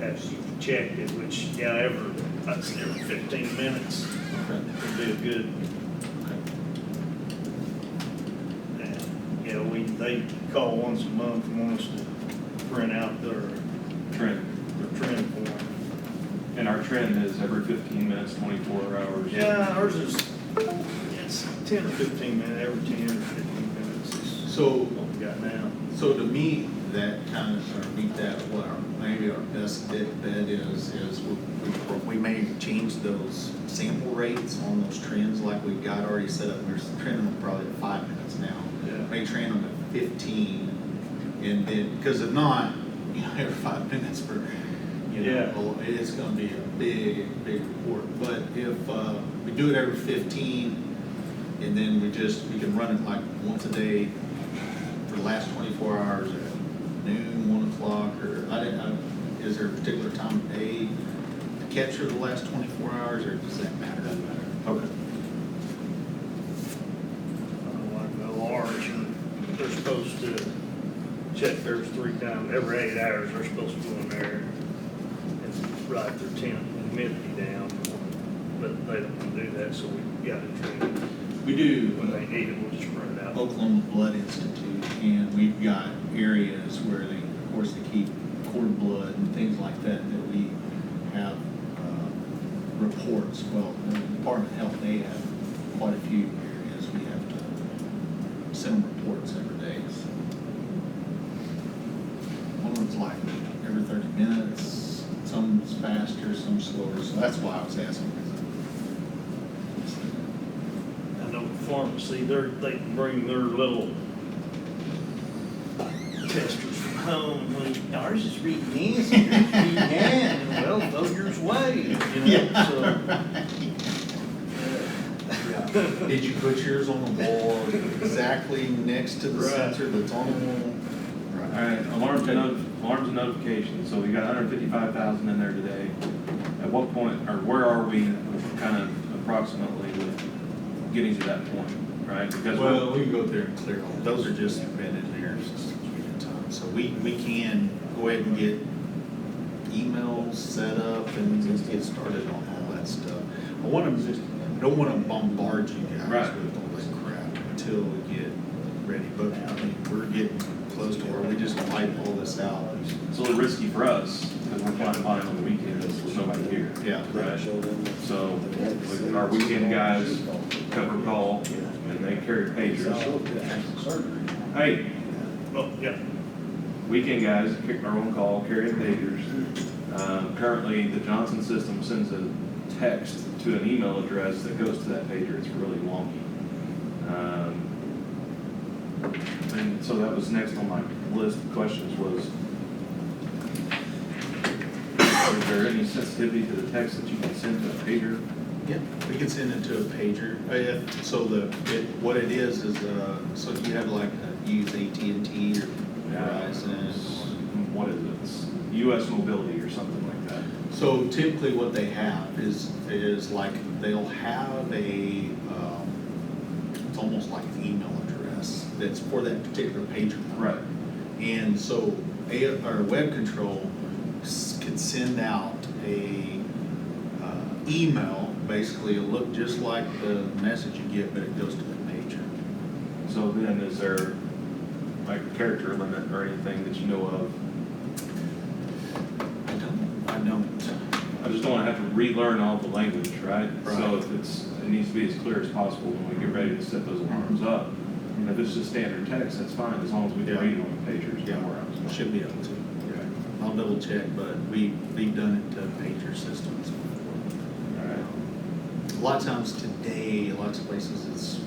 as you've checked it, which, yeah, I'd say every 15 minutes Okay. would be a good, and, you know, they call once a month and want us to print out their Trend. trend form. And our trend is every 15 minutes, 24 hours. Yeah, ours is, it's 10 or 15 minutes, every 10 or 15 minutes is So, what we got now. so to me, that kind of, or meet that, what our, maybe our best bet is we may change those sample rates on those trends like we've got already set up. We're trending them probably at 5 minutes now. Yeah. May train them at 15, and then, because if not, you know, every 5 minutes for, you know, it's gonna be a big report. But if we do it every 15, and then we can run it like once a day for the last 24 hours at noon, 1 o'clock, or is there a particular time of day to capture the last 24 hours, or does that matter? Doesn't matter. Okay. Like the large, they're supposed to check theirs 3 times, every 8 hours, they're supposed to go in there and write their temp and humidity down. But they don't want to do that, so we got to train them. We do. When they need it, we'll just run it out. Oklahoma Blood Institute, and we've got areas where they, of course, they keep cord blood and things like that we have reports. Well, the Department of Health, they have quite a few areas we have to send them reports every day. So one of them's like every 30 minutes, some's faster, some slower, so that's why I was asking. I know the pharmacy, they can bring their little testers from home, and ours is reading this, and yours is reading that, and well, throw yours away, you know, so. Did you put yours on the wall exactly next to the Right. sensor that's on the wall? All right, alarms and notifications, so we got 155,000 in there today. At what point, or where are we kind of approximately with getting to that point, right? Because Well, we can go there and clear all, those are just been in there since we had time. So we can go ahead and get emails set up and just get started on all that stuff. I don't want to bombard you guys Right. with all this crap until we get ready. But I mean, we're getting close to where we just wipe all this out. it's a little risky for us, because we're flying by on the weekends with nobody here. Yeah. Right? So, our weekend guys cover call, and they carry pagers. Hey, Well, yeah, weekend guys are on call, carrying pagers. Currently, the Johnson system sends a text to an email address that goes to that pager. It's really wonky. And so that was next on my list of questions was, Is there any sensitivity to the text that you can send to a pager? Yeah, we can send it to a pager. So what it is, so you have like, you use AT&T or Verizon. What is it? It's US Mobility or something like that. So typically what they have is like, they'll have it's almost like an email address that's for that particular pager number. Right. And so our web control can send out a email, basically it'll look just like the message you get, but it goes to the pager. So then is there like a character limit or anything that you know of? I don't. I just don't want to have to relearn all the language, right? Right. So if it needs to be as clear as possible when we get ready to set those alarms up. And if it's just standard text, that's fine, as long as we can Yeah. read it on the pagers. Yeah, Nowhere else. should be able to. Okay. I'll double check, but we've done it to pager systems before. All right. A lot of times today, lots of places it's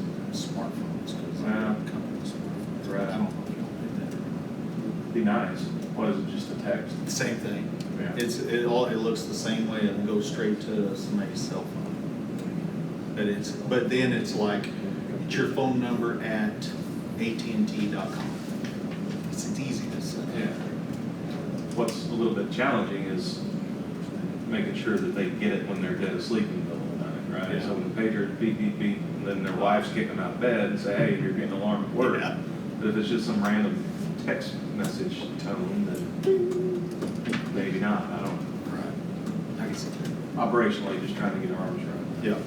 smartphones because Yeah. companies smartphones. Right. I don't know if you don't do Be nice. What is it, just a text? that. Same thing. Yeah. It looks the same way and goes straight to somebody's cell phone. But then it's like, it's your phone number at AT&T.com. It's easy to set. Yeah. What's a little bit challenging is making sure that they get it when they're dead asleep in the middle of the night, right? Yeah. So when the pager beep, beep, beep, and then their wives kick them out of bed and say, hey, you're getting an alarm at work. Yeah. But if it's just some random text message tone, then maybe not, I don't know. Right. I can see that. Operationally, just trying to get our arms around it. Yeah.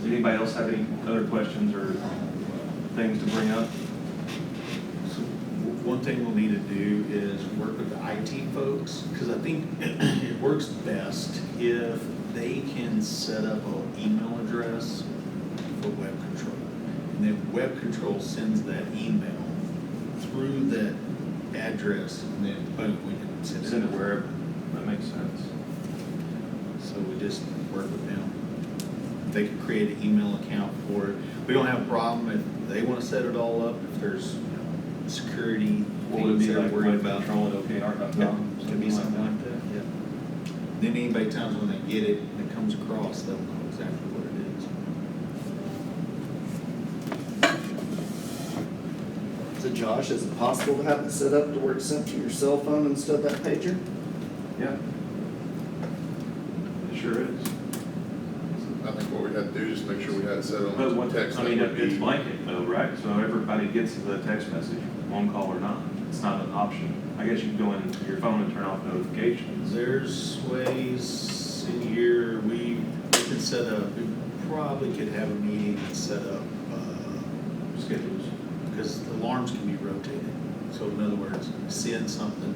Does anybody else have any other questions or things to bring up? So one thing we'll need to do is work with the IT folks, because I think it works best if they can set up an email address for web control. And then web control sends that email through that address, and then boom, we can send Send it it wherever, that makes sense. So we just work with them. They can create an email account for it. We don't have a problem if they want to set it all up, if there's, security What would it things be they're like worried web about. control at okr.com? Could be something like that, yeah. Then anybody times when they get it and it comes across, they'll know exactly what it is. So Josh, is it possible to have it set up to where it's sent to your cell phone instead of that pager? Yeah. It sure is. I think what we had to do is just make sure we had it set But on what, text. I mean, that would it's be- blanket though, right? So everybody gets the text message, on call or not. It's not an option. I guess you can go into your phone and turn off notifications. There's ways in here, we can set up, we probably could have a meeting and set up, Schedules. because the alarms can be rotated. So in other words, send something,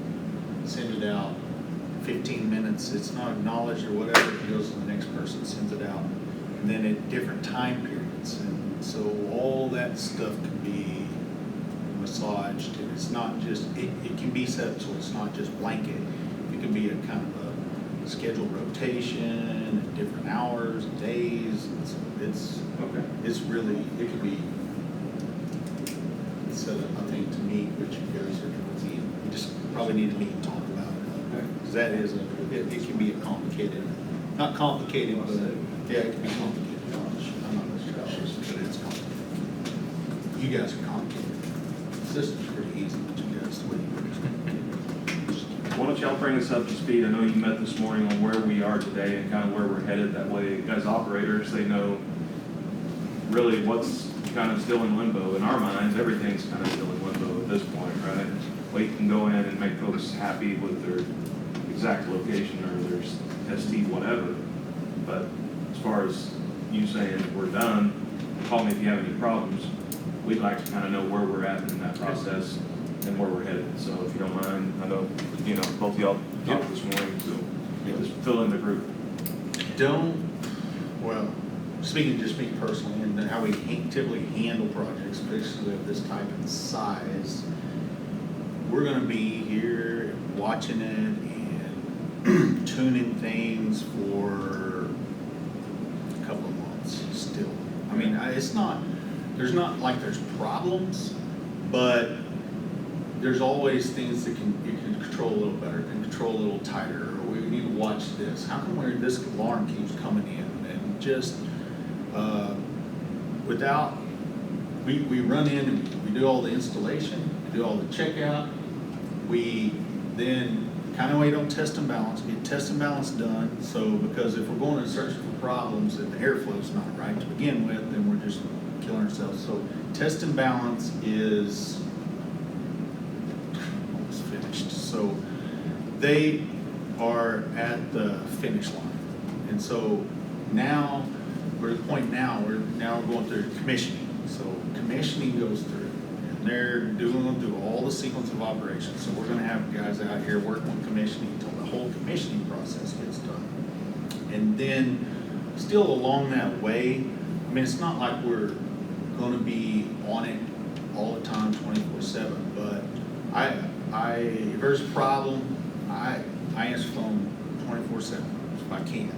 send it out, 15 minutes, it's not acknowledged or whatever, it goes to the next person, sends it out. And then at different time periods. And so all that stuff can be massaged. And it's not just, it can be set up so it's not just blanket. It can be a kind of a scheduled rotation at different hours, days. Okay. It's really, it could be set up, I think, to meet what you guys are doing. We just probably need to meet and talk about it. Okay. Because that is it can be a complicated, not complicated, but yeah, it can be complicated. I'm not sure, but it's complicated. You guys are complicated. The system's pretty easy, but you guys, the way you work is complicated. Why don't y'all bring us up to speed? I know you met this morning on where we are today and kind of where we're headed. That way, as operators, they know really what's kind of still in limbo. In our minds, everything's kind of still in limbo at this point, right? We can go in and make folks happy with their exact location or their ST whatever. But as far as you saying we're done, call me if you have any problems. We'd like to kind of know where we're at in that process and where we're headed. So if you don't mind, I know, both of y'all talked this morning, so just fill in the group. Well, speaking just me personally, and how we typically handle projects, especially of this type and size, we're gonna be here watching it and tuning things for a couple of months still. I mean, it's not, there's not like there's problems, But there's always things that you can control a little better, can control a little tighter, or we need to watch this. How come this alarm keeps coming in? And just, we run in and we do all the installation, we do all the checkout, we then kind of wait on test and balance, get test and balance done. So, because if we're going to search for problems and the airflow's not right to begin with, then we're just killing ourselves. So test and balance is almost finished. So they are at the finish line. And so now, we're at the point now, we're going through commissioning. So commissioning goes through, and they're doing through all the sequence of operations. So we're gonna have guys out here working on commissioning until the whole commissioning process gets done. And then, still along that way, I mean, it's not like we're gonna be on it all the time, 24/7, but if there's a problem, I answer phone 24/7 if I can.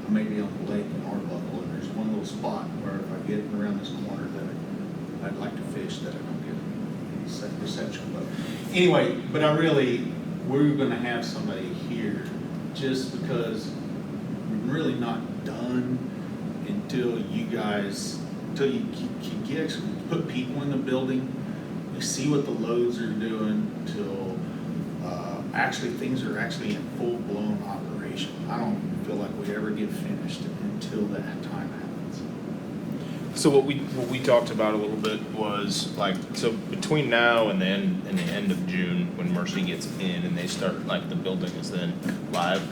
I may be on the lake in Arbuckle, and there's one little spot where if I get around this corner that I'd like to fish, that I don't get any reception. But anyway, we're gonna have somebody here just because we're really not done until you put people in the building, you see what the loads are doing, till things are actually in full-blown operation. I don't feel like we ever get finished until that time happens. So what we talked about a little bit was like, so between now and the end of June, when Mercy gets in and they start, like, the building is then live.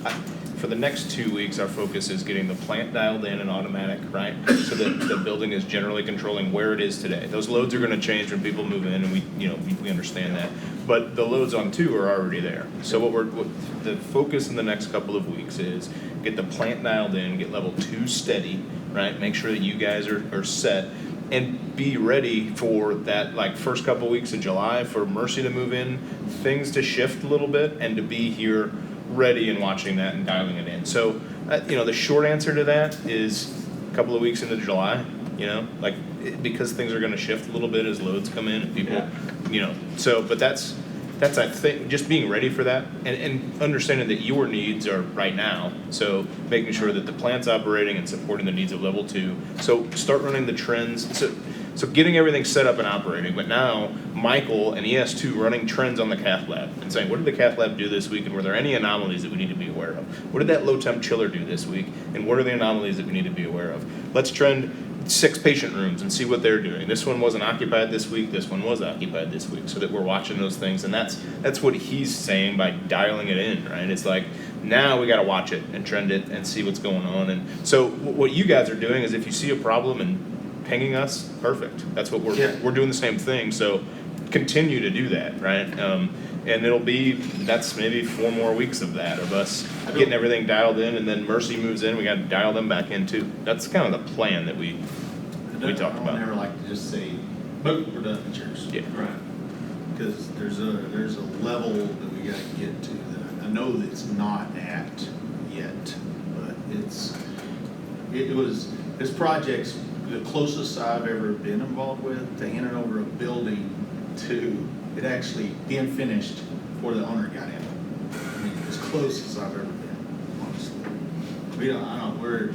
For the next 2 weeks, our focus is getting the plant dialed in and automatic, right? So that the building is generally controlling where it is today. Those loads are gonna change when people move in, and we understand that. But the loads on 2 are already there. So what the focus in the next couple of weeks is get the plant dialed in, get level 2 steady, right? Make sure that you guys are set, and be ready for that, like, first couple weeks of July for Mercy to move in, things to shift a little bit, and to be here ready and watching that and dialing it in. So, the short answer to that is a couple of weeks into July, because things are gonna shift a little bit as loads come in and people, but that's I think, just being ready for that and understanding that your needs are right now. So making sure that the plant's operating and supporting the needs of level 2. So start running the trends. So getting everything set up and operating, but now Michael and ES2 running trends on the cath lab and saying, what did the cath lab do this week, and were there any anomalies that we need to be aware of? What did that low temp chiller do this week, and what are the anomalies that we need to be aware of? Let's trend 6 patient rooms and see what they're doing. This one wasn't occupied this week, this one was occupied this week, so that we're watching those things. And that's what he's saying by dialing it in, right? It's like, now we gotta watch it and trend it and see what's going on. And so what you guys are doing is, if you see a problem and pinging us, perfect. That's what we're doing the same thing. So continue to do that, right? And that's maybe 4 more weeks of that, of us getting everything dialed in, and then Mercy moves in, we gotta dial them back in too. That's kind of the plan that we talked about. I never like to just say, boom, we're done, cheers. Yeah. Right. Because there's a level that we gotta get to that I know that it's not at yet, but this project's the closest I've ever been involved with to handing over a building to it actually being finished before the owner got in. I mean, as close as I've ever been, honestly. We're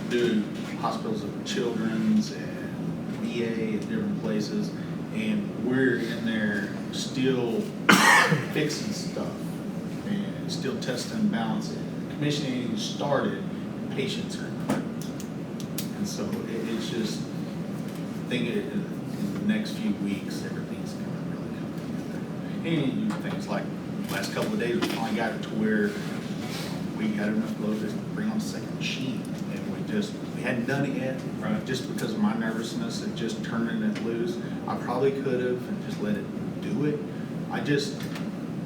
doing hospitals of children's and VA at different places, and we're in there still fixing stuff and still testing and balancing. Commissioning ain't even started, patients are in. And so it's just, I think in the next few weeks, everything's gonna really come together. And you do things like, last couple of days, we finally got it to where we got enough load to bring on a second machine. And we hadn't done it yet, Right. just because of my nervousness and just turning it loose. I probably could have and just let it do it. I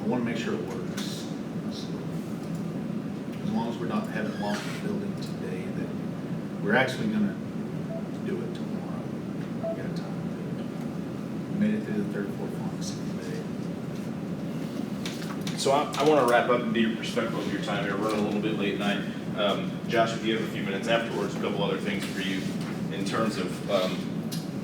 wanna make sure it works. So, as long as we're not having lost the building today, that we're actually gonna do it tomorrow. We got time. We made it through the third, fourth, final, sixth day. So I want to wrap up and be respectful of your time here. We're running a little bit late night. Josh, if you have a few minutes afterwards, a couple other things for you in terms of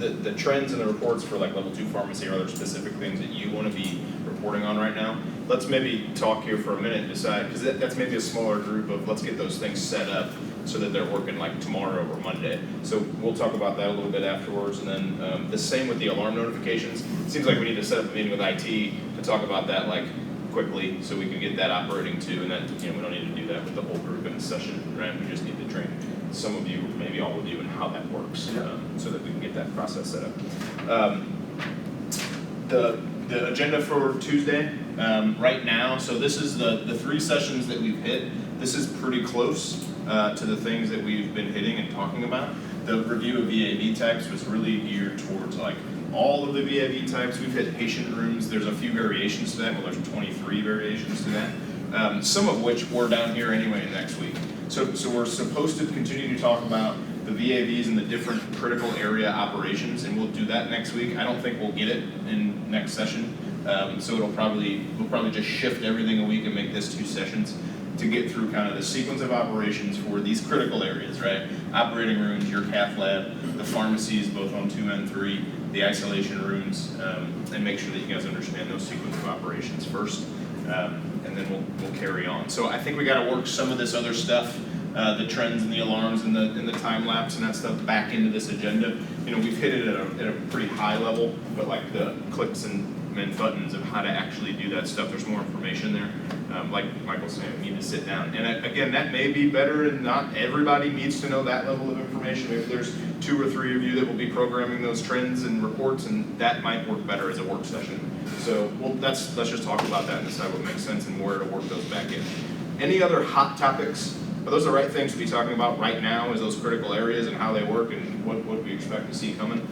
the trends and the reports for like level 2 pharmacy or other specific things that you wanna be reporting on right now. Let's maybe talk here for a minute and decide, because that's maybe a smaller group of, let's get those things set up so that they're working like tomorrow or Monday. So we'll talk about that a little bit afterwards, and then the same with the alarm notifications. It seems like we need to set up a meeting with IT to talk about that like quickly, so we can get that operating too, and that, you know, we don't need to do that with the whole group in a session, right? We just need to train some of you, maybe all of you, in how that works, so that we can get that process set up. The agenda for Tuesday, right now, so this is the 3 sessions that we've hit. This is pretty close to the things that we've been hitting and talking about. The review of VAV types was really geared towards like all of the VAV types. We've hit patient rooms. There's a few variations to that. Well, there's 23 variations to that, some of which we're down here anyway next week. So we're supposed to continue to talk about the VAVs and the different critical area operations, and we'll do that next week. I don't think we'll get it in next session, so we'll probably just shift everything a week and make this 2 sessions to get through kind of the sequence of operations for these critical areas, right? Operating rooms, your cath lab, the pharmacies, both on 2 and 3, the isolation rooms, and make sure that you guys understand those sequence of operations first, and then we'll carry on. So I think we got to work some of this other stuff, the trends and the alarms and the time lapse and that stuff back into this agenda. You know, we've hit it at a pretty high level, but like the clicks and buttons of how to actually do that stuff, there's more information there. Like Michael's saying, we need to sit down. And again, that may be better, and not everybody needs to know that level of information. Maybe there's 2 or 3 of you that will be programming those trends and reports, and that might work better as a work session. So let's just talk about that and decide what makes sense and where to work those back in. Any other hot topics? Are those the right things to be talking about right now, is those critical areas and how they work and what we expect to see coming?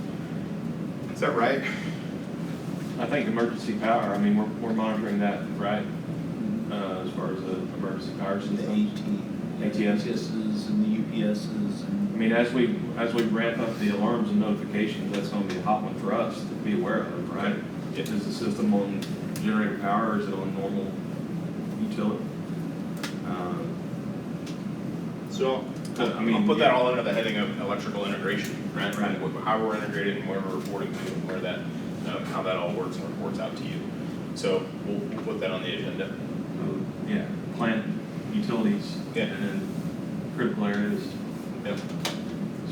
Is that right? I think emergency power, I mean, we're monitoring that, right? As far as the emergency power The systems. ATSs and the UPSs and. I mean, as we ramp up the alarms and notifications, that's gonna be a hot one for us to be aware of, right? Yeah. Is the system on generator power, or is it on normal utility? So I'll put that all under the heading of electrical integration, right? Right. How we're integrated and where we're reporting to and where that, how that all works and reports out to you. So we'll put that on the agenda. Yeah, plant utilities, Yeah. and then critical areas, Yep.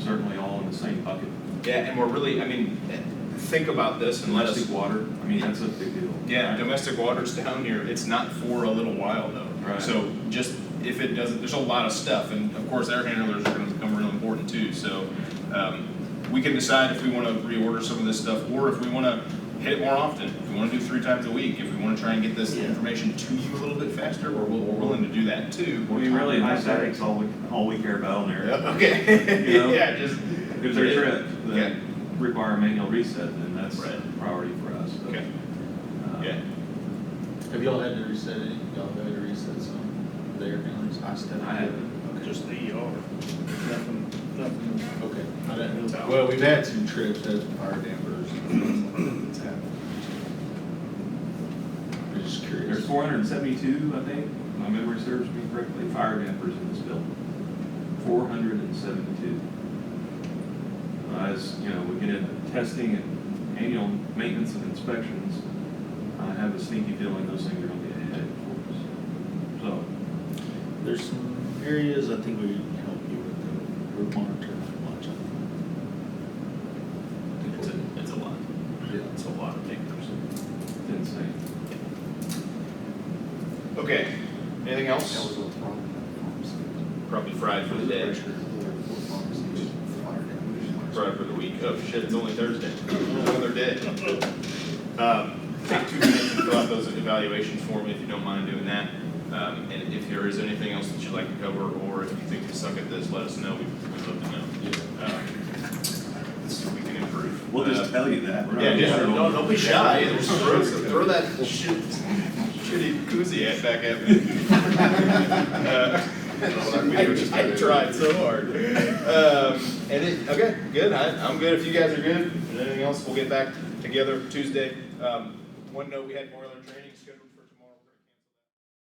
certainly all in the same bucket. Yeah, and we're really, I mean, think about this and let us. Domestic water, I mean, that's a big deal. Yeah, right? domestic water's down here. It's not for a little while though. Right. So just, if it doesn't, there's a lot of stuff, and of course air handlers are gonna become real important too. So we can decide if we wanna reorder some of this stuff, or if we wanna hit it more often. If we wanna do 3 times a week, if we wanna try and get this information to you a little bit faster, we're willing to do that too. I mean, really, high static's all we care about on there. Okay. You know? Yeah, just. If there's trips Yeah. that require manual reset, then that's Right. a priority for us. But, Okay. Yeah. Have y'all had to reset any? Y'all had to reset some of the air handlers? I haven't. Just the ER, nothing. Okay. I didn't know. Well, we've had some trips as fire dampers. It's happened. I'm just curious. There's 472, I think, if my memory serves me correctly, fire dampers in this building. 472. As you know, we get into testing and annual maintenance and inspections, I have a sneaky feeling those things are going to be a headache for us. So, There's some areas I think we can help you with the root monitor much of It's a lot. Yeah. It's a lot of papers. it's insane. Okay, anything That else? was a problem. Probably fried for the day, fried for the week. Oh shit, it's only Thursday. Another day. Take 2 minutes and fill out those evaluations for me if you don't mind doing that. And if there is anything else that you'd like to cover, or if you think you suck at this, let us know. We'd love to know. So we can improve. We'll just tell you that. We're Yeah, not- just don't be shy. Just throw that shitty koozie hat back at me. I tried so hard. Okay, good. I'm good. If you guys are good, anything else, we'll get back together Tuesday. One note, we had boiler training.